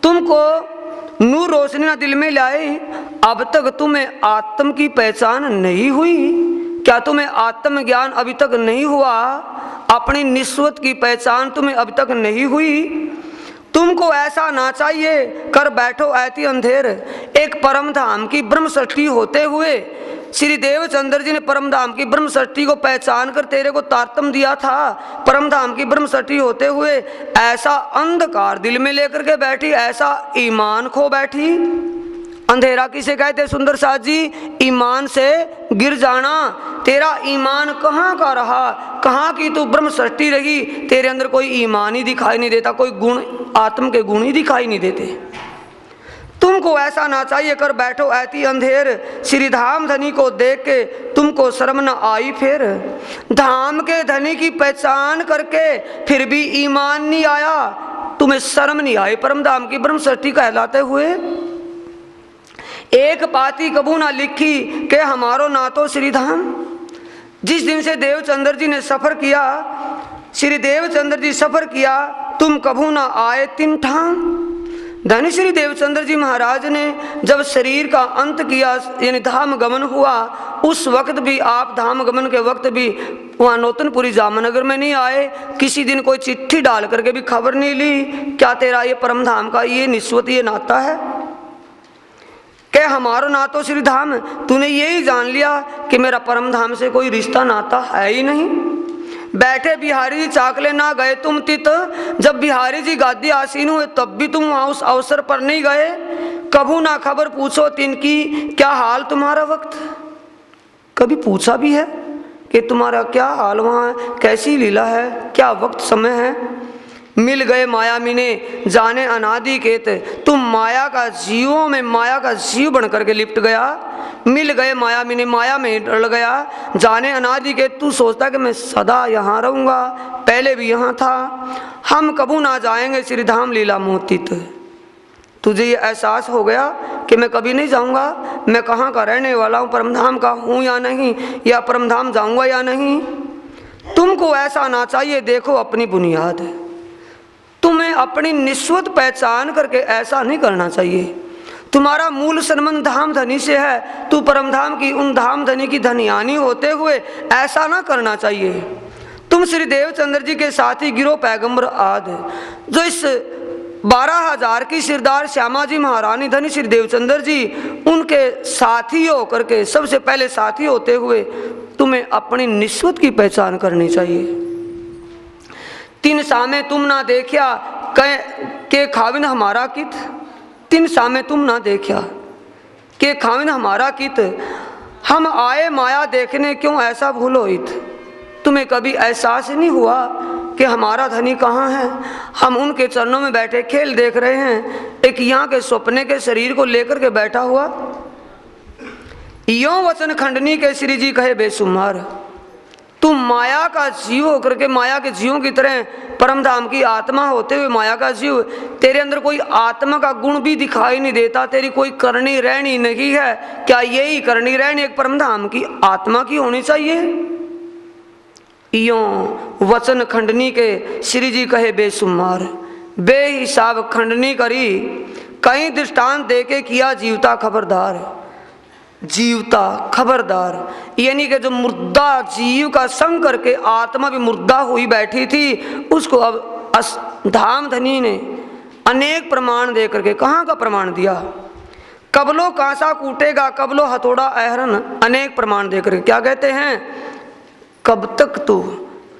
तुमको नूर रोशनी ना दिल में लाए, अब तक तुम्हें आत्म की पहचान नहीं हुई क्या, तुम्हें आत्म ज्ञान अभी तक नहीं हुआ, अपनी निस्वत की पहचान तुम्हें अभी तक नहीं हुई। तुमको ऐसा ना चाहिए, कर बैठो ऐती अंधेर। एक परम धाम की ब्रह्म सृष्टि होते हुए श्री देवचंद्र जी ने परम धाम की ब्रह्म सृष्टि को पहचान कर तेरे को तारतम दिया था। परम धाम की ब्रह्म सृष्टि होते हुए ऐसा अंधकार दिल में लेकर के बैठी, ऐसा ईमान खो बैठी। अंधेरा किसे कहते सुंदर साथ जी? ईमान से गिर जाना। तेरा ईमान कहाँ का रहा, कहाँ की तू ब्रह्म सृष्टि रही, तेरे अंदर कोई ईमान ही दिखाई नहीं देता, कोई गुण आत्म के गुण ही दिखाई नहीं देते। तुमको ऐसा ना चाहिए कर बैठो ऐती अंधेर, श्री धाम धनी को देख के तुमको शर्म न आई फिर। धाम के धनी की पहचान करके फिर भी ईमान नहीं आया, तुम्हें शर्म नहीं आई परम धाम की ब्रह्म सृष्टि कहलाते हुए। एक पाती कबू ना लिखी के हमारो ना तो श्री धाम। जिस दिन से देवचंद्र जी ने सफर किया, श्री देवचंद्र जी सफर किया, तुम कबू ना आए तिन ठाम। धनी श्री देवचंद्र जी महाराज ने जब शरीर का अंत किया, यानी धाम गमन हुआ, उस वक्त भी आप धाम गमन के वक्त भी वहाँ नौतनपुरी जामनगर में नहीं आए। किसी दिन कोई चिट्ठी डाल करके भी खबर नहीं ली, क्या तेरा ये परम धाम का ये निस्वत ये नाता है कि हमारा ना तो श्री धाम। तूने यही जान लिया कि मेरा परम धाम से कोई रिश्ता नाता है ही नहीं। बैठे बिहारी जी चाकले ना गए तुम तित, जब बिहारी जी गादी आसीन हुए तब भी तुम वहां उस अवसर पर नहीं गए। कभू ना खबर पूछो तिनकी, क्या हाल तुम्हारा वक्त। कभी पूछा भी है कि तुम्हारा क्या हाल वहाँ है, कैसी लीला है, क्या वक्त समय है। मिल गए माया मीने जाने अनादि केत, तुम माया का जीवों में माया का जीव बन करके लिपट गया। मिल गए माया मीने माया में डल गया, जाने अनादि केत, तू सोचता कि मैं सदा यहाँ रहूँगा, पहले भी यहाँ था। हम कबू ना जाएंगे श्री धाम लीला मोहित। तुझे ये एहसास हो गया कि मैं कभी नहीं जाऊँगा, मैं कहाँ का रहने वाला हूँ, परमधाम का हूँ या नहीं, या परमधाम जाऊँगा या नहीं। तुमको ऐसा ना चाहिए, देखो अपनी बुनियाद है। तुम्हें अपनी निस्वत पहचान करके ऐसा नहीं करना चाहिए। तुम्हारा मूल संबंध धाम धनी से है, तू परमधाम की उन धाम धनी की धनियानी होते हुए ऐसा ना करना चाहिए। तुम श्री देवचंद्र जी के साथी गिरो पैगंबर आदि, जो इस 12,000 की सिरदार श्यामा जी महारानी धनी श्री देवचंद्र जी, उनके साथी होकर के सबसे पहले साथी होते हुए तुम्हें अपनी निस्वत की पहचान करनी चाहिए। तीन सामे तुम ना देखा के खाविन हमारा कित, तीन सामे तुम ना देखा के खाविन हमारा कित, हम आए माया देखने क्यों ऐसा भूलो इत। तुम्हें कभी एहसास नहीं हुआ कि हमारा धनी कहाँ है। हम उनके चरणों में बैठे खेल देख रहे हैं, एक यहाँ के सपने के शरीर को लेकर के बैठा हुआ। यों वचन खंडनी के श्री जी कहे बेसुमार, तुम माया का जीव होकर के माया के जीवों की तरह परमधाम की आत्मा होते हुए माया का जीव, तेरे अंदर कोई आत्मा का गुण भी दिखाई नहीं देता, तेरी कोई करनी रहनी नहीं है। क्या यही करनी रहनी एक परमधाम की आत्मा की होनी चाहिए। यों वचन खंडनी के श्री जी कहे बेसुमार, बेहिसाब खंडनी करी, कई दृष्टांत देके किया जीवता खबरदार। जीवता खबरदार यानी कि जो मुर्दा जीव का संग करके आत्मा भी मुर्दा हुई बैठी थी, उसको अब धाम धनी ने अनेक प्रमाण दे करके, कहाँ का प्रमाण दिया, कबलो कांसा कूटेगा कबलो हथौड़ा अहरन, अनेक प्रमाण दे करके क्या कहते हैं, कब तक तू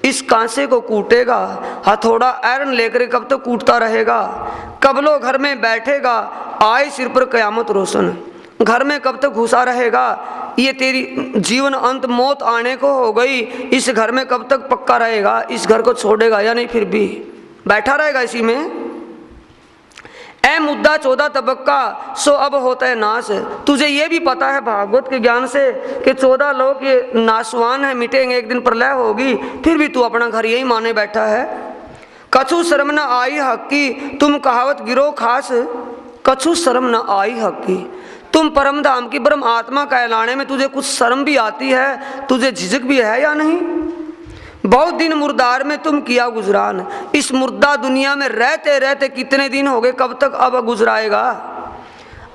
इस कांसे को कूटेगा, हथौड़ा अहरन लेकर कब तक कूटता रहेगा। कबलो घर में बैठेगा आए सिर पर कयामत रोशन, घर में कब तक घुसा रहेगा, ये तेरी जीवन अंत मौत आने को हो गई, इस घर में कब तक पक्का रहेगा, इस घर को छोड़ेगा या नहीं, फिर भी बैठा रहेगा इसी में। ए मुद्दा 14 तबक्का सो अब होता है नाश, तुझे ये भी पता है भागवत के ज्ञान से कि 14 लोग ये नाशवान है, मिटेंगे, एक दिन प्रलय होगी, फिर भी तू अपना घर यही माने बैठा है। कछु शर्म न आई हक की तुम कहावत गिरो खास, कछु शर्म न आई हक की, तुम परम धाम की ब्रह्म आत्मा कहलाने में तुझे कुछ शर्म भी आती है, तुझे झिझक भी है या नहीं। बहुत दिन मुर्दार में तुम किया गुजरान, इस मुर्दा दुनिया में रहते रहते कितने दिन हो गए, कब तक अब गुजराएगा।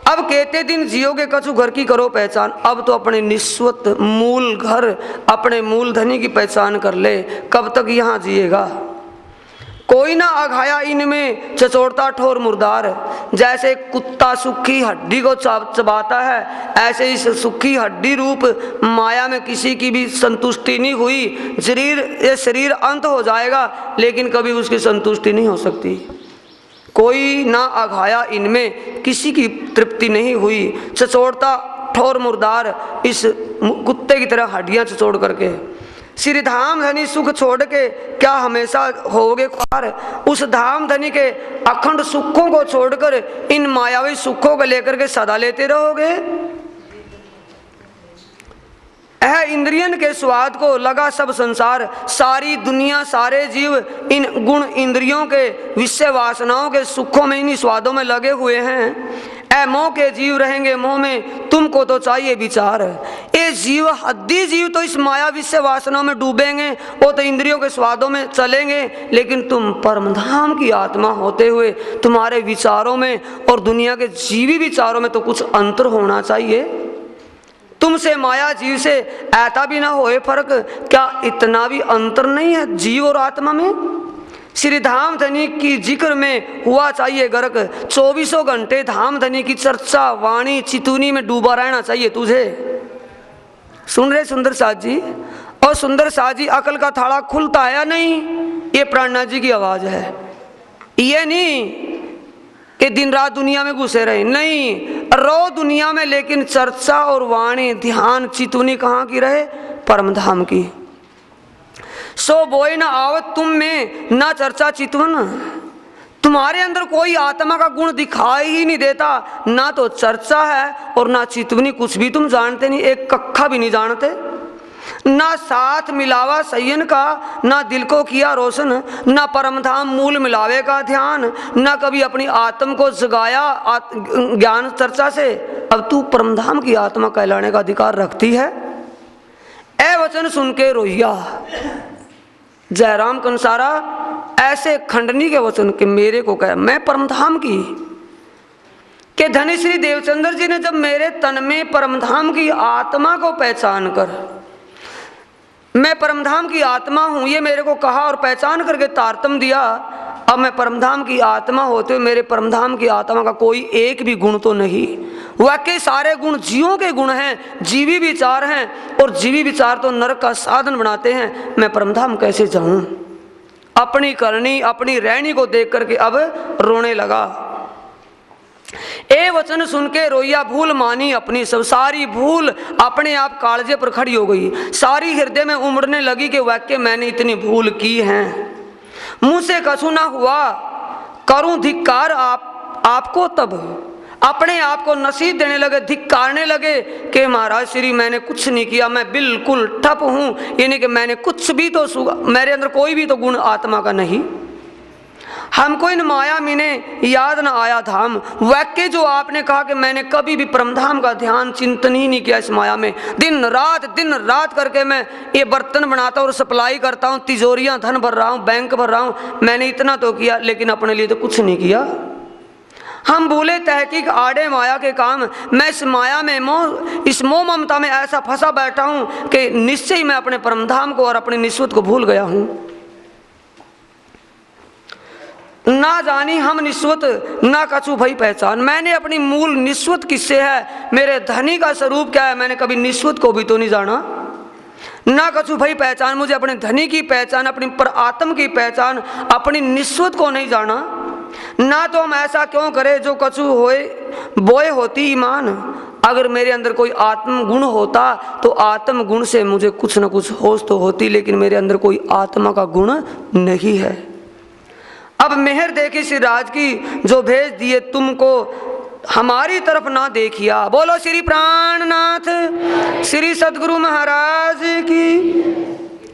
अब कहते दिन जियोगे कछु घर की करो पहचान, अब तो अपने निस्वत मूल घर अपने मूल धनी की पहचान कर ले, कब तक यहाँ जिएगा। कोई ना अघाया इनमें चचोड़ता ठोर मुर्दार, जैसे कुत्ता सूखी हड्डी को चबाता है, ऐसे इस सूखी हड्डी रूप माया में किसी की भी संतुष्टि नहीं हुई। ये शरीर अंत हो जाएगा लेकिन कभी उसकी संतुष्टि नहीं हो सकती। कोई ना अघाया इनमें, किसी की तृप्ति नहीं हुई। चचोड़ता ठोर मुर्दार इस कुत्ते की तरह हड्डियां चचोड़ करके। श्री धाम धनी सुख छोड़ के क्या हमेशा होगे ख्वार, उस धाम धनी के अखंड सुखों को छोड़कर इन मायावी सुखों को लेकर के सदा लेते रहोगे। इंद्रियन के स्वाद को लगा सब संसार, सारी दुनिया सारे जीव इन गुण इंद्रियों के विषय वासनाओं के सुखों में, इन स्वादों में लगे हुए हैं। मोह के जीव रहेंगे मोह में, तुमको तो चाहिए विचार। ये जीव हद्दी जीव तो इस माया विषय वासनाओं में डूबेंगे, वो तो इंद्रियों के स्वादों में चलेंगे, लेकिन तुम परमधाम की आत्मा होते हुए तुम्हारे विचारों में और दुनिया के जीवी विचारों में तो कुछ अंतर होना चाहिए। तुमसे माया जीव से ऐसा भी ना होए फर्क, क्या इतना भी अंतर नहीं है जीव और आत्मा में? श्री धाम धनी की जिक्र में हुआ चाहिए गर्क, 24 घंटे धाम धनी की चर्चा वाणी चितुनी में डूबा रहना चाहिए तुझे। सुन रहे सुंदर साथ जी? और सुंदर साथ जी, अकल का थाड़ा खुलता है या नहीं? ये प्राणनाथ जी की आवाज है। ये नहीं कि दिन रात दुनिया में घुसे रहे, नहीं, रो दुनिया में, लेकिन चर्चा और वाणी ध्यान चितुनी कहाँ की रहे? परमधाम की। सो बोए न आवत तुम में ना चर्चा चितवन, तुम्हारे अंदर कोई आत्मा का गुण दिखाई ही नहीं देता, ना तो चर्चा है और ना चितवनी, कुछ भी तुम जानते नहीं, एक कक्का भी नहीं जानते। ना साथ मिलावा सयन का, ना दिल को किया रोशन, ना परमधाम मूल मिलावे का ध्यान, ना कभी अपनी आत्म को जगाया ज्ञान चर्चा से। अब तू परमधाम की आत्मा कहलाने का अधिकार रखती है? ए वचन सुन के रोइया जयराम कंसारा ऐसे खंडनी के वचन के मेरे को कह, मैं परमधाम की के धनी श्री देवचंद्र जी ने जब मेरे तन में परमधाम की आत्मा को पहचान कर, मैं परमधाम की आत्मा हूं ये मेरे को कहा और पहचान करके तारतम दिया, अब मैं परमधाम की आत्मा होते हुए मेरे परमधाम की आत्मा का कोई एक भी गुण तो नहीं। वाकई सारे गुण जीवों के गुण हैं, जीवी विचार हैं, और जीवी विचार तो नरक का साधन बनाते हैं। मैं परमधाम कैसे जाऊं? अपनी करनी अपनी रहनी को देख करके अब रोने लगा। ए वचन सुन के रोइया भूल मानी अपनी सब, सारी भूल अपने आप कालजे पर खड़ी हो गई। सारी हृदय में उमड़ने लगी कि वाकई मैंने इतनी भूल की है, मुझसे कछु ना हुआ, करूं धिक्कार आपको। तब अपने आप को नसीब देने लगे, धिक्कारने लगे कि महाराज श्री मैंने कुछ नहीं किया, मैं बिल्कुल ठप हूं, यानी कि मैंने कुछ भी तो मेरे अंदर कोई भी तो गुण आत्मा का नहीं। हमको इन माया मीने याद न आया धाम, वाक्य जो आपने कहा कि मैंने कभी भी परमधाम का ध्यान चिंतन ही नहीं किया इस माया में। दिन रात करके मैं ये बर्तन बनाता हूँ और सप्लाई करता हूँ, तिजोरियाँ धन भर रहा हूँ, बैंक भर रहा हूँ, मैंने इतना तो किया, लेकिन अपने लिए तो कुछ नहीं किया। हम भूले तहकीक आड़े माया के काम, मैं इस माया में इस मोह ममता में ऐसा फंसा बैठा हूँ कि निश्चय मैं अपने परमधाम को और अपनी निस्वत को भूल गया हूँ। ना जानी हम निस्वत ना कछु भई पहचान, मैंने अपनी मूल निस्वत किससे है, मेरे धनी का स्वरूप क्या है, मैंने कभी निस्वत को भी तो नहीं जाना। ना कछु भई पहचान, मुझे अपने धनी की पहचान, अपनी पर आत्म की पहचान, अपनी निस्वत को नहीं जाना। ना तो हम ऐसा क्यों करें जो कछु होए बोए होती ईमान, अगर मेरे अंदर कोई आत्म गुण होता तो आत्म गुण से मुझे कुछ न कुछ होश तो होती, लेकिन मेरे अंदर कोई आत्मा का गुण नहीं है। अब मेहर देखी श्री राज की जो भेज दिए तुमको, हमारी तरफ ना देखिया। बोलो श्री प्राणनाथ श्री सदगुरु महाराज की।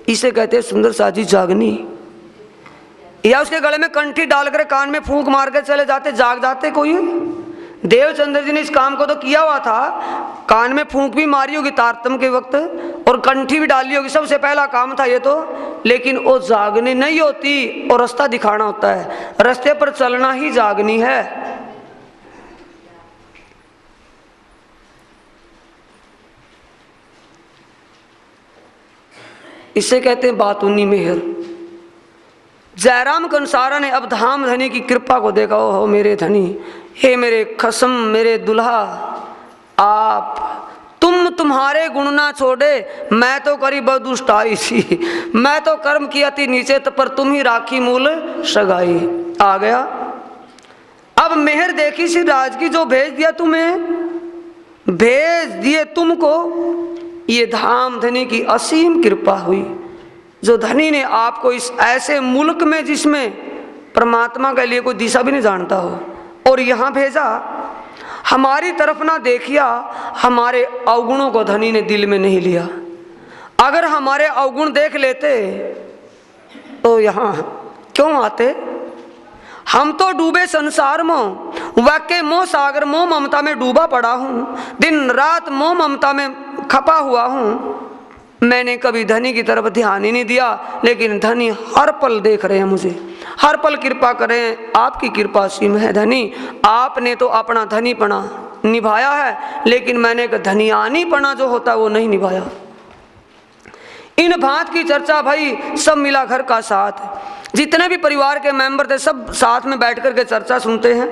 इसे कहते हैं सुंदर साथ जी जागनी, या उसके गले में कंठी डालकर कान में फूंक मार के चले जाते, जाग जाते कोई। देवचंद्र जी ने इस काम को तो किया हुआ था, कान में फूंक भी मारी होगी तारतम के वक्त और कंठी भी डाली होगी, सबसे पहला काम था ये तो, लेकिन वो जागनी नहीं होती और रास्ता दिखाना होता है, रास्ते पर चलना ही जागनी है। इसे कहते हैं बातूनी मेहर। जयराम कंसारा ने अब धाम धनी की कृपा को देखा, हो मेरे धनी, हे मेरे खसम, मेरे दुल्हा, आप तुम्हारे गुण ना छोड़े, मैं तो करी बहुत दुष्टाई थी, मैं तो कर्म किया थी नीचे पर तुम ही राखी मूल सगाई। आ गया अब मेहर देखी श्री राज की, जो भेज दिया तुम्हें, भेज दिए तुमको। ये धाम धनी की असीम कृपा हुई, जो धनी ने आपको इस ऐसे मुल्क में जिसमें परमात्मा के लिए कोई दिशा भी नहीं जानता हो, और यहाँ भेजा। हमारी तरफ ना देखिया, हमारे अवगुणों को धनी ने दिल में नहीं लिया। अगर हमारे अवगुण देख लेते तो यहाँ क्यों आते? हम तो डूबे संसार में, वाक्य मोह सागर मोह ममता में डूबा पड़ा हूँ, दिन रात मोह ममता में खपा हुआ हूँ। मैंने कभी धनी की तरफ ध्यान ही नहीं दिया, लेकिन धनी हर पल देख रहे हैं मुझे, हर पल कृपा करें। आपकी कृपा सीम है धनी, आपने तो अपना धनीपना निभाया है, लेकिन मैंने धनियानीपना जो होता है वो नहीं निभाया। इन बात की चर्चा भाई सब मिला घर का साथ, जितने भी परिवार के मेंबर थे सब साथ में बैठ कर के चर्चा सुनते हैं।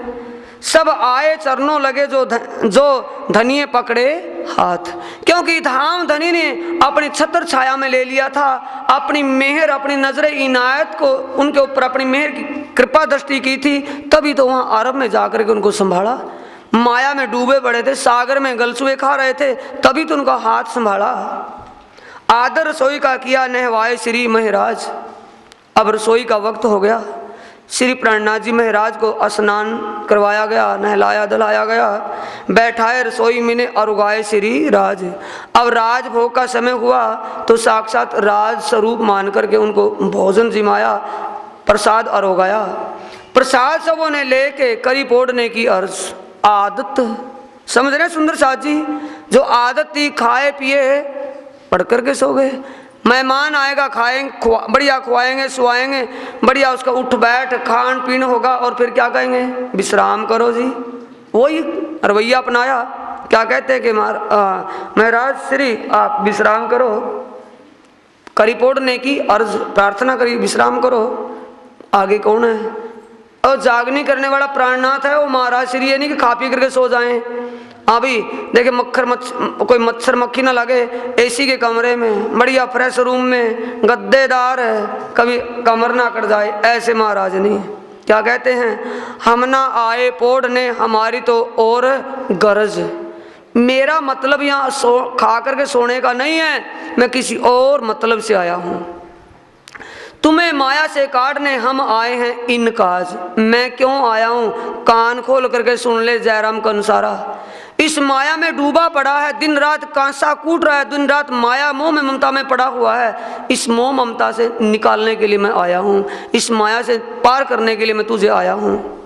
सब आए चरणों लगे, जो धनिये पकड़े हाथ, क्योंकि धाम धनी ने अपनी छत्र छाया में ले लिया था। अपनी मेहर, अपनी नजरे इनायत को उनके ऊपर अपनी मेहर की कृपा दृष्टि की थी, तभी तो वहाँ अरब में जाकर के उनको संभाला। माया में डूबे पड़े थे, सागर में गलसुए खा रहे थे, तभी तो उनका हाथ संभाला। आदर रसोई का किया नहवाए श्री महाराज। अब रसोई का वक्त हो गया, श्री प्राणनाथ जी महाराज को स्नान करवाया गया, नहलाया धलाया गया, बैठाए रसोई में ने अरुगाए श्री राज। अब राजभोग का समय हुआ तो साक्षात राज स्वरूप मान करके उनको भोजन जिमाया, प्रसाद अरोगाया। प्रसाद सबों ने लेके करी पोड़ने की अर्ज। आदत समझ रहे सुंदर साथ जी, जो आदत थी खाए पिए पढ़ करके सो गए। मेहमान आएगा, खाएंगे, बढ़िया खुआएंगे सुआएंगे, बढ़िया उसका उठ बैठ खान पीन होगा, और फिर क्या कहेंगे? विश्राम करो जी। वही रवैया अपनाया। क्या कहते हैं कि महाराज श्री आप विश्राम करो, करी पोड़ने की अर्ज प्रार्थना करी, विश्राम करो। आगे कौन है? और जागनी करने वाला प्राणनाथ है वो महाराज श्री। ये नहीं कि खा पी करके सो जाएं। अभी देखिए कोई मच्छर मक्खी ना लगे, एसी के कमरे में बढ़िया फ्रेश रूम में गद्देदार है, कभी कमर ना कट जाए, ऐसे महाराज नहीं। क्या कहते हैं? हम ना आए पोड़ने, हमारी तो और गरज। मेरा मतलब यहाँ खा करके सोने का नहीं है, मैं किसी और मतलब से आया हूँ। तुम्हें माया से काटने हम आए हैं इन काज। मैं क्यों आया हूँ? कान खोल करके सुन ले जयराम का अनुसारा। इस माया में डूबा पड़ा है, दिन रात कांसा कूट रहा है, दिन रात माया मोह में ममता में पड़ा हुआ है। इस मोह ममता से निकालने के लिए मैं आया हूँ, इस माया से पार करने के लिए मैं तुझे आया हूँ।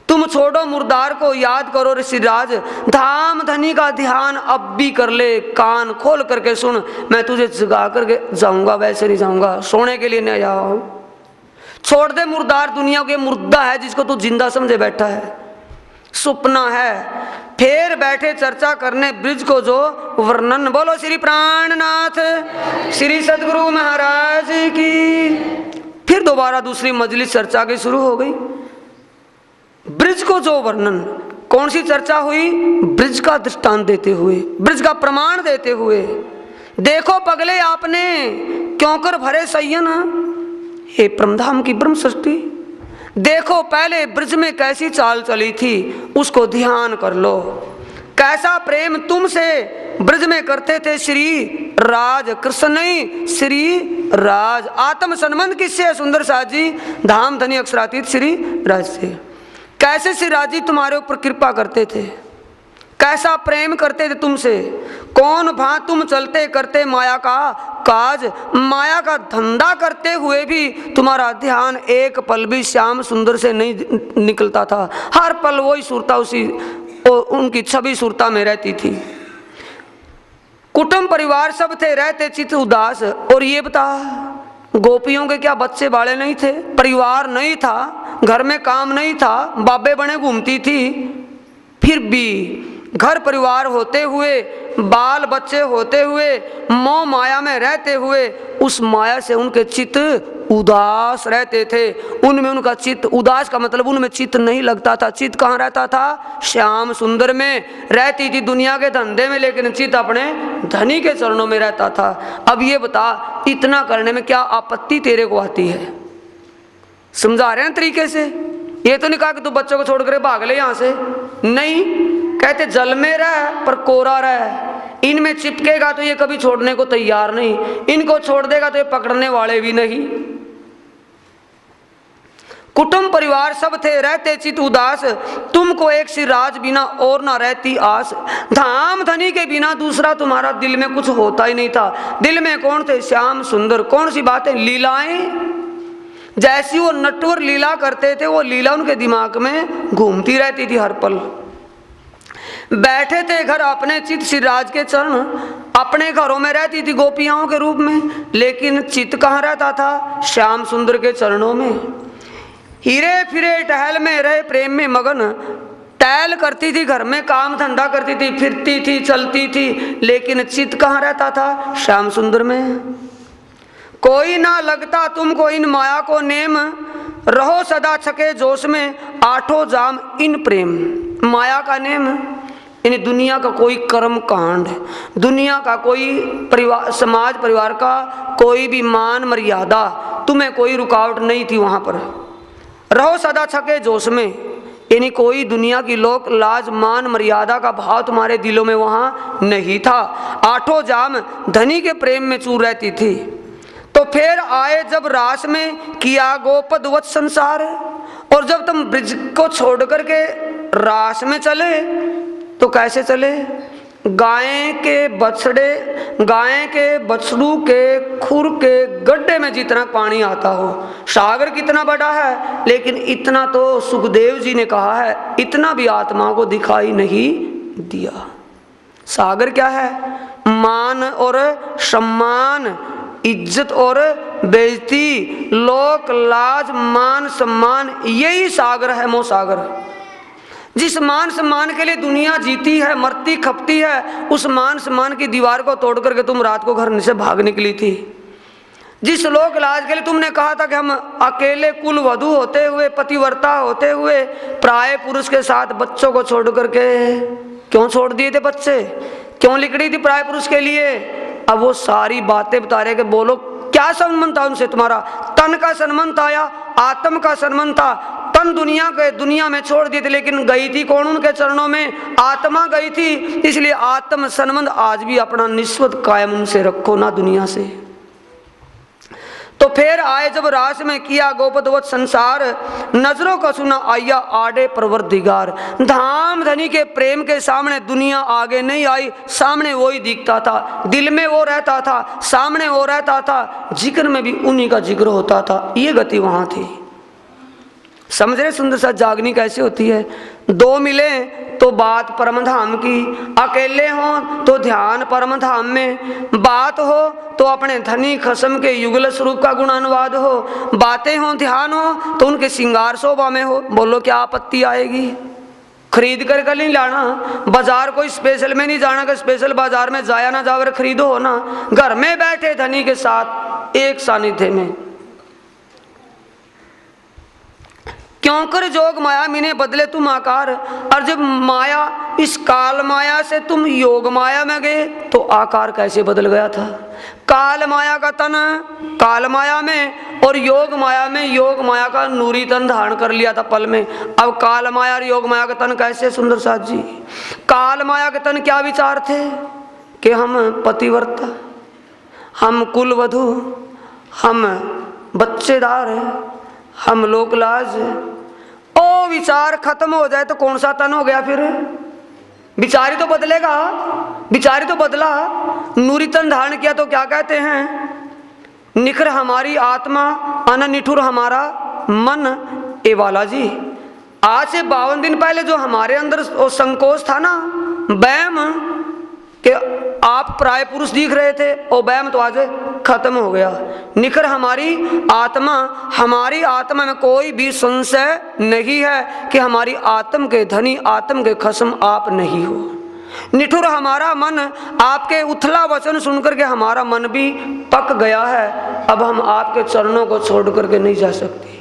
तुम छोड़ो मुर्दार को, याद करो ऋषिराज, धाम धनी का ध्यान अब भी कर ले। कान खोल करके सुन, मैं तुझे जगा करके जाऊंगा, वैसे नहीं जाऊंगा, सोने के लिए नहीं आया हूँ। छोड़ दे मुर्दार दुनिया के, मुर्दा है जिसको तू जिंदा समझे बैठा है, सुपना है। फिर बैठे चर्चा करने ब्रिज को जो वर्णन। बोलो श्री प्राणनाथ श्री सदगुरु महाराज की। फिर दोबारा दूसरी मजलिस चर्चा की शुरू हो गई। ब्रिज को जो वर्णन, कौन सी चर्चा हुई? ब्रिज का दृष्टांत देते हुए, ब्रिज का प्रमाण देते हुए। देखो पगले आपने क्यों कर भरे सय्यन, हे ब्रह्मधाम की ब्रह्म सृष्टि। देखो पहले ब्रिज में कैसी चाल चली थी, उसको ध्यान कर लो। कैसा प्रेम तुमसे ब्रिज में करते थे श्री राज, कृष्ण नहीं श्री राज। आत्म संबंध किससे है सुंदर साथ जी? धाम धनी अक्षरातीत श्री राज से। कैसे श्री राज जी तुम्हारे ऊपर कृपा करते थे, कैसा प्रेम करते थे तुमसे। कौन भा तुम चलते करते माया का काज, माया का धंधा करते हुए भी तुम्हारा ध्यान एक पल भी श्याम सुंदर से नहीं निकलता था। हर पल वही सुरता, उसी उनकी छवि सुरता में रहती थी। कुटुंब परिवार सब थे, रहते चित्त उदास। और ये बता, गोपियों के क्या बच्चे बाले नहीं थे? परिवार नहीं था, घर में काम नहीं था, बाबे बने घूमती थी। फिर भी घर परिवार होते हुए, बाल बच्चे होते हुए, मोह माया में रहते हुए, उस माया से उनके चित्त उदास रहते थे। उनमें उनका चित्त उदास का मतलब उनमें चित्त नहीं लगता था। चित्त कहाँ रहता था? श्याम सुंदर में रहती थी, दुनिया के धंधे में, लेकिन चित्त अपने धनी के चरणों में रहता था। अब ये बता, इतना करने में क्या आपत्ति तेरे को आती है? समझा रहे हैं तरीके से? ये तो नहीं कहा कि तू बच्चों को छोड़ कर भाग ले यहां से, नहीं, कहते जल में रह पर कोरा रह, इनमें चिपकेगा तो ये कभी छोड़ने को तैयार नहीं, इनको छोड़ देगा तो ये पकड़ने वाले भी नहीं। कुटुंब परिवार सब थे रहते चित उदास, तुमको एक सिराज बिना और ना रहती आस। धाम धनी के बिना दूसरा तुम्हारा दिल में कुछ होता ही नहीं था। दिल में कौन थे? श्याम सुंदर। कौन सी बातें? लीलाएं। जैसी वो नटवर लीला करते थे वो लीला उनके दिमाग में घूमती रहती थी हर पल। बैठे थे घर अपने चित सिराज के चरण, अपने घरों में रहती थी गोपियाओं के रूप में, लेकिन चित कहाँ रहता था? श्याम सुंदर के चरणों में। हीरे फिरे टहल में रहे प्रेम में मगन, टहल करती थी घर में, काम धंधा करती थी, फिरती थी, चलती थी, लेकिन चित कहाँ रहता था? श्याम सुंदर में। कोई ना लगता तुमको इन माया को नेम, रहो सदा छके जोश में, आठों जाम इन प्रेम। माया का नेम यानी दुनिया का कोई कर्म कांड, दुनिया का कोई परिवार, समाज परिवार का कोई भी मान मर्यादा, तुम्हें कोई रुकावट नहीं थी वहां पर। रहो सदा छके जोश में यानी कोई दुनिया की लोक लाज मान मर्यादा का भाव तुम्हारे दिलों में वहां नहीं था। आठों जाम धनी के प्रेम में चूर रहती थी। तो फिर आए जब रास में किया गोपदवत संसार, और जब तुम ब्रिज को छोड़ करके रास में चले तो कैसे चले? गाय के बछड़ू के खुर के गड्ढे में जितना पानी आता हो, सागर कितना बड़ा है, लेकिन इतना तो सुखदेव जी ने कहा है इतना भी आत्मा को दिखाई नहीं दिया। सागर क्या है? मान और सम्मान, इज्जत और बेइज्जती, लोक लाज मान सम्मान, यही सागर है। मोह सागर जिस मान सम्मान के लिए दुनिया जीती है, मरती खपती है, उस मान सम्मान की दीवार को तोड़ करके तुम रात को घर से भाग निकली थी। जिस लोक लाज के लिए तुमने कहा था कि हम अकेले कुल वधू होते हुए, पतिव्रता होते हुए, प्राय पुरुष के साथ बच्चों को छोड़ करके क्यों छोड़ दिए थे बच्चे, क्यों लिखड़ी थी प्राय पुरुष के लिए? अब वो सारी बातें बता रहे कि बोलो क्या संबंध था उनसे तुम्हारा? तन का संबंध था या आत्म का संबंध था? तन दुनिया में छोड़ दिए थे, लेकिन गई थी कौन उनके चरणों में? आत्मा गई थी। इसलिए आत्म संबंध आज भी अपना निस्वत कायम उनसे रखो ना दुनिया से। तो फिर आए जब रास में किया गोपदवत संसार, नजरों का सुना आया आड़े परवरदिगार। धाम धनी के प्रेम के सामने दुनिया आगे नहीं आई, सामने वही दिखता था, दिल में वो रहता था, सामने वो रहता था, जिक्र में भी उन्हीं का जिक्र होता था। ये गति वहां थी। समझ रहे सुंदर सा जागनी कैसे होती है? दो मिले तो बात परम धाम की, अकेले हो तो ध्यान परम धाम में, बात हो तो अपने धनी खसम के युगल स्वरूप का गुणानुवाद हो, बातें हो ध्यान हो तो उनके श्रृंगार शोभा में हो। बोलो क्या आपत्ति आएगी? खरीद कर कल नहीं लाना, बाजार कोई स्पेशल में नहीं जाना कि स्पेशल बाजार में जाया ना जाकर खरीदो हो ना, घर में बैठे धनी के साथ एक सानिध्य में। क्यों कर जोग माया मिने बदले तुम आकार, और जब माया इस काल माया से तुम योग माया में गए तो आकार कैसे बदल गया था? काल माया का तन काल माया में और योग माया में योग माया का नूरी तन धारण कर लिया था पल में। अब काल माया और योग माया का तन कैसे? सुंदर साथ जी, काल माया के तन क्या विचार थे कि हम पतिव्रता, हम कुलवधू, हम बच्चेदार हैं, हम लोकलाज। ओ विचार खत्म हो जाए तो कौन सा तन हो गया फिर? विचारी तो बदलेगा, विचारी तो बदला, नूरी तन धारण किया तो क्या कहते हैं? निखर हमारी आत्मा अन निठुर हमारा मन। ए वाला जी, आज से 52 दिन पहले जो हमारे अंदर वो संकोच था ना, वहम कि आप प्राय पुरुष दिख रहे थे, और वहम तो आज खत्म हो गया। निखर हमारी आत्मा में कोई भी संशय नहीं है कि हमारी आत्म के धनी, आत्म के खसम आप नहीं हो। निठुर हमारा मन, आपके उथला वचन सुनकर के हमारा मन भी पक गया है। अब हम आपके चरणों को छोड़ करके नहीं जा सकते।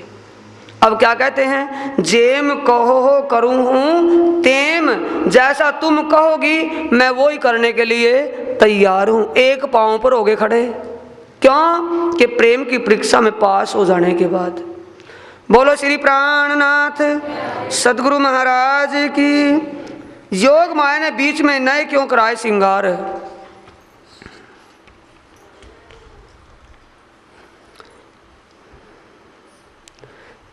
अब क्या कहते हैं? जेम कहो करूं हूं तेम, जैसा तुम कहोगी मैं वही करने के लिए तैयार हूं। एक पांव पर हो गए खड़े, क्यों? कि प्रेम की परीक्षा में पास हो जाने के बाद बोलो श्री प्राणनाथ सदगुरु महाराज की। योग माया ने बीच में नए क्यों कराए श्रृंगार,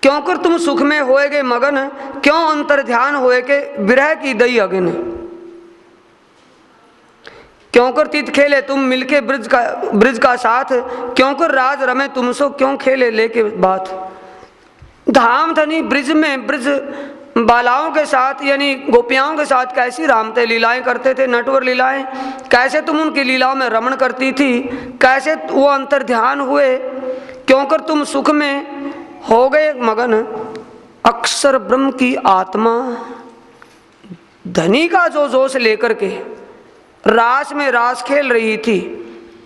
क्यों कर तुम सुख में होएगे मगन, क्यों अंतर ध्यान होए के विरह की दई अगन। क्यों कर तीत खेले तुम मिलके ब्रिज का साथ, क्यों कर राज रमे तुम सो क्यों खेले लेके बात। धाम धनी ब्रिज में ब्रिज बालाओं के साथ यानी गोपियाओं के साथ कैसी रामते लीलाएं करते थे, नटवर लीलाएं, कैसे तुम उनकी लीलाओं में रमण करती थी, कैसे वो अंतर ध्यान हुए, क्यों कर तुम सुख में हो गए मगन। अक्षर ब्रह्म की आत्मा धनी का जो जोश लेकर के रास में रास खेल रही थी,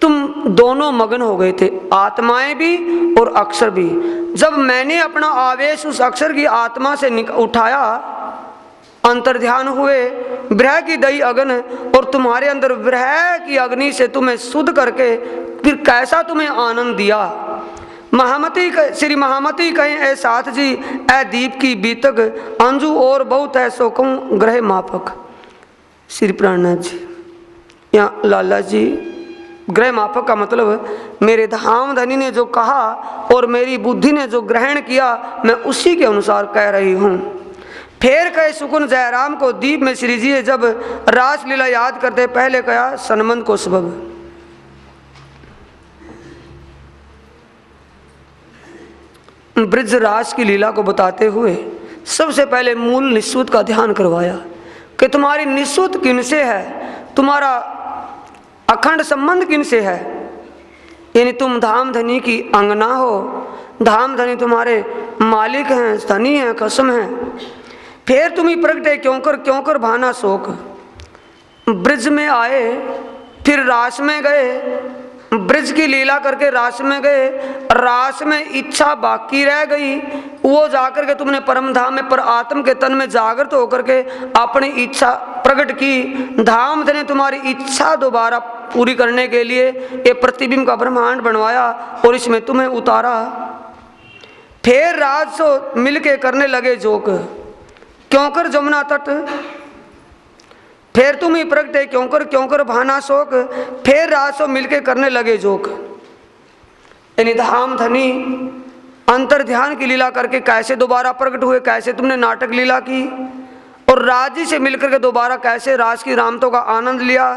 तुम दोनों मगन हो गए थे, आत्माएं भी और अक्षर भी। जब मैंने अपना आवेश उस अक्षर की आत्मा से उठाया, अंतर ध्यान हुए, विरह की दई अग्नि, और तुम्हारे अंदर विरह की अग्नि से तुम्हें शुद्ध करके फिर कैसा तुम्हें आनंद दिया। महामती श्री महामती कहें ए साथ जी, ए दीप की बीतक, अंजू और बहुत है सो कहूँ ग्रह मापक। श्री प्राणनाथ जी यहाँ लाला जी, ग्रह मापक का मतलब मेरे धाम धनी ने जो कहा और मेरी बुद्धि ने जो ग्रहण किया, मैं उसी के अनुसार कह रही हूँ। फिर कहे सुकुन जयराम को दीप में श्री जी जब रास लीला याद करते, पहले कहा सनमंद को सबब। ब्रिज रास की लीला को बताते हुए सबसे पहले मूल निःसुत का ध्यान करवाया कि तुम्हारी निःसुत किनसे है, तुम्हारा अखंड संबंध किनसे है। यानी तुम धाम धनी की अंगना हो, धाम धनी तुम्हारे मालिक हैं, धनी हैं, कसम हैं। फिर तुम ही प्रगटे क्यों कर भाना शोक। ब्रिज में आए, फिर रास में गए, ब्रिज की लीला करके रास में गए, रास में इच्छा बाकी रह गई, वो जाकर के तुमने परम धाम में पर आत्म के तन में जागृत होकर के अपनी इच्छा प्रकट की। धाम ने तुम्हारी इच्छा दोबारा पूरी करने के लिए ये प्रतिबिंब का ब्रह्मांड बनवाया और इसमें तुम्हें उतारा। फिर राज सो मिलके करने लगे जोक, क्यों कर जमुना तट, फिर तुम ही प्रगटे क्यों कर भाना शोक, फिर रासो मिलके करने लगे जोक। यानी धाम धनी अंतर ध्यान की लीला करके कैसे दोबारा प्रकट हुए, कैसे तुमने नाटक लीला की और राजी से मिलकर के दोबारा कैसे रास की रामतों का आनंद लिया।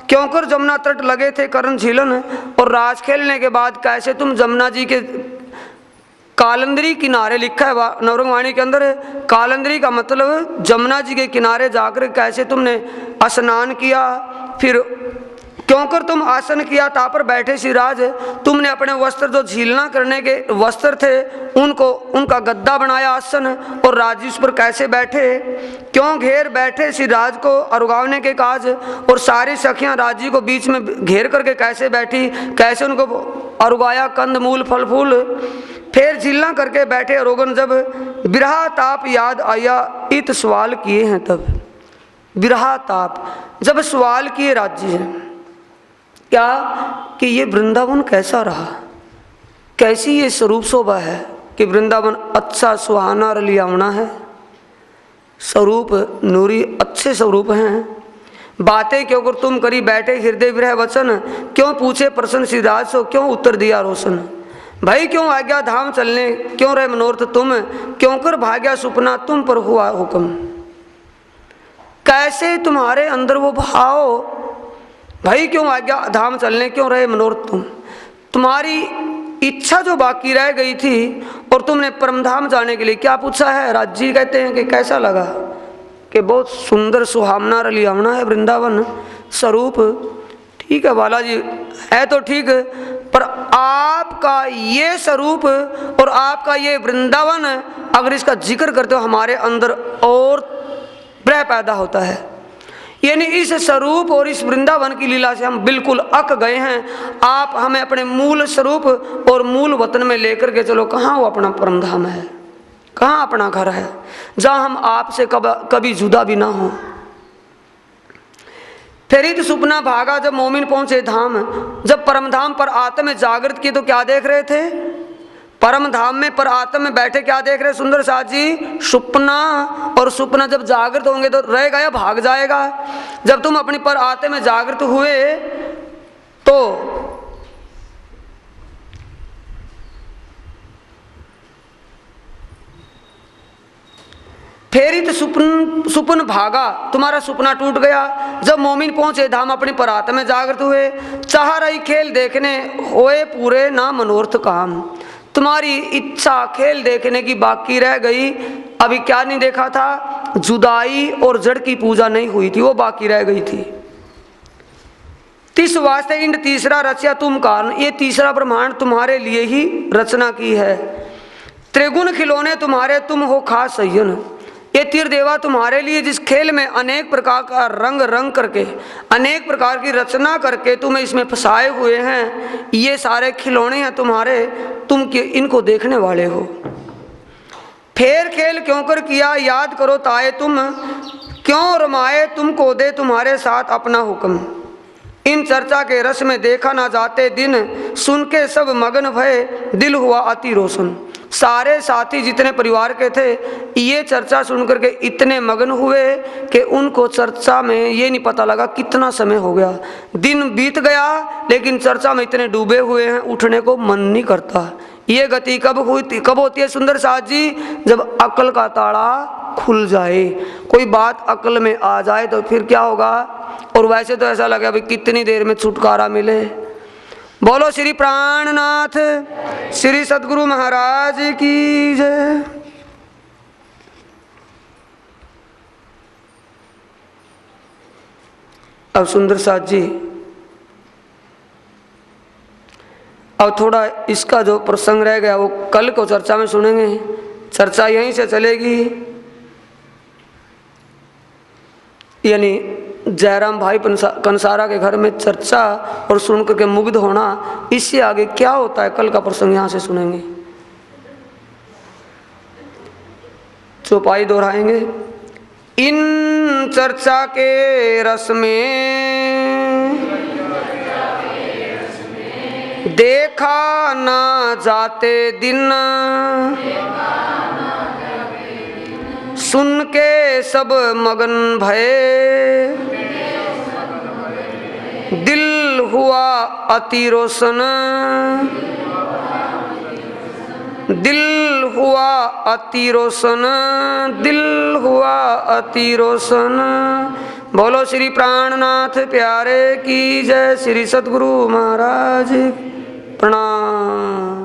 क्यों कर जमुना तट लगे थे करण झीलन, और रास खेलने के बाद कैसे तुम जमुना जी के कालंदरी किनारे, लिखा है नवरंग वाणी के अंदर, कालंदरी का मतलब जमुना जी के किनारे जाकर कैसे तुमने स्नान किया। फिर क्यों कर तुम आसन किया, ता पर बैठे श्रीराज, तुमने अपने वस्त्र जो झीलना करने के वस्त्र थे उनको उनका गद्दा बनाया आसन, और राजी उस पर कैसे बैठे। क्यों घेर बैठे श्रीराज को अरुगावने के काज, और सारी सखियां राजी को बीच में घेर करके कैसे बैठी, कैसे उनको अरुगाया कंद मूल फल फूल। फिर झीलना करके बैठे रोगन, जब बिरहा ताप याद आया इत सवाल किए हैं तब। बिरहा ताप जब सवाल किए राज्य हैं क्या कि ये वृंदावन कैसा रहा, कैसी ये स्वरूप शोभा है कि वृंदावन अच्छा सुहाना रलियावना है, स्वरूप नूरी अच्छे स्वरूप हैं। बातें क्यों कर तुम करी बैठे हृदय विरह वचन, क्यों पूछे प्रसन्न श्रीराज सो क्यों उत्तर दिया रोशन। भाई क्यों आज्ञा धाम चलने, क्यों रहे मनोरथ तुम, क्यों कर भाग्या सुपना तुम पर हुआ हुक्म। कैसे तुम्हारे अंदर वो भाव, भाई क्यों आज्ञा धाम चलने, क्यों रहे मनोरथ तुम। तुम्हारी इच्छा जो बाकी रह गई थी और तुमने परमधाम जाने के लिए क्या पूछा है। राज जी कहते हैं कि कैसा लगा, कि बहुत सुंदर सुहावना रलियावना है वृंदावन स्वरूप। ठीक है बालाजी है तो ठीक, पर आपका ये स्वरूप और आपका ये वृंदावन अगर इसका जिक्र करते हो हमारे अंदर और प्रेम पैदा होता है। यानी इस स्वरूप और इस वृंदावन की लीला से हम बिल्कुल अक गए हैं। आप हमें अपने मूल स्वरूप और मूल वतन में लेकर के चलो। कहाँ वो अपना परमधाम है, कहाँ अपना घर है, जहाँ हम आपसे कभी जुदा भी ना हो। फिर सुपना भागा जब मोमिन पहुंचे धाम, जब परमधाम पर आत्म में जागृत किए तो क्या देख रहे थे। परम धाम में पर आत्म में बैठे क्या देख रहे सुंदर साथ जी? सुपना। और सुपना जब जागृत होंगे तो रहेगा या भाग जाएगा? जब तुम अपनी पर आत्म में जागृत हुए तो फेरित सुपन भागा, तुम्हारा सुपना टूट गया। जब मोमिन पहुंचे धाम अपनी परात में जागृत हुए, चाह रही खेल देखने होए पूरे ना मनोरथ काम। तुम्हारी इच्छा खेल देखने की बाकी रह गई, अभी क्या नहीं देखा था? जुदाई और जड़ की पूजा नहीं हुई थी, वो बाकी रह गई थी। तिस वास्ते इंड तीसरा रचया तुम कारण, ये तीसरा ब्रह्मांड तुम्हारे लिए ही रचना की है। त्रिगुण खिलौने तुम्हारे तुम हो खास सय्यन, ये तीर देवा तुम्हारे लिए जिस खेल में अनेक प्रकार का रंग रंग करके अनेक प्रकार की रचना करके तुम्हें इसमें फंसाए हुए हैं, ये सारे खिलौने हैं तुम्हारे, तुम इनको देखने वाले हो। फेर खेल क्यों कर किया याद करो ताए तुम, क्यों रमाए तुमको दे तुम्हारे साथ अपना हुक्म। इन चर्चा के रस में देखा ना जाते दिन, सुन के सब मगन भय दिल हुआ अति रोशन। सारे साथी जितने परिवार के थे ये चर्चा सुनकर के इतने मगन हुए कि उनको चर्चा में ये नहीं पता लगा कितना समय हो गया। दिन बीत गया लेकिन चर्चा में इतने डूबे हुए हैं, उठने को मन नहीं करता। ये गति कब होती है सुंदर साथ जी? जब अक्ल का ताला खुल जाए, कोई बात अक्ल में आ जाए तो फिर क्या होगा। और वैसे तो ऐसा लगे अभी कितनी देर में छुटकारा मिले। बोलो श्री प्राणनाथ श्री सद्गुरु महाराज की जय। अब सुंदर साथ जी, अब थोड़ा इसका जो प्रसंग रह गया वो कल को चर्चा में सुनेंगे। चर्चा यहीं से चलेगी, यानी जयराम भाई कंसारा के घर में चर्चा और सुन करके मुग्ध होना, इससे आगे क्या होता है कल का प्रसंग यहाँ से सुनेंगे। चौपाई दोहराएंगे। इन चर्चा के रस में देखा ना जाते दिन, सुन के सब मगन भये दिल हुआ अति रोशन, दिल हुआ अति रोशन, दिल हुआ अति रोशन। बोलो श्री प्राणनाथ प्यारे की जय। श्री सद्गुरु महाराज प्रणाम।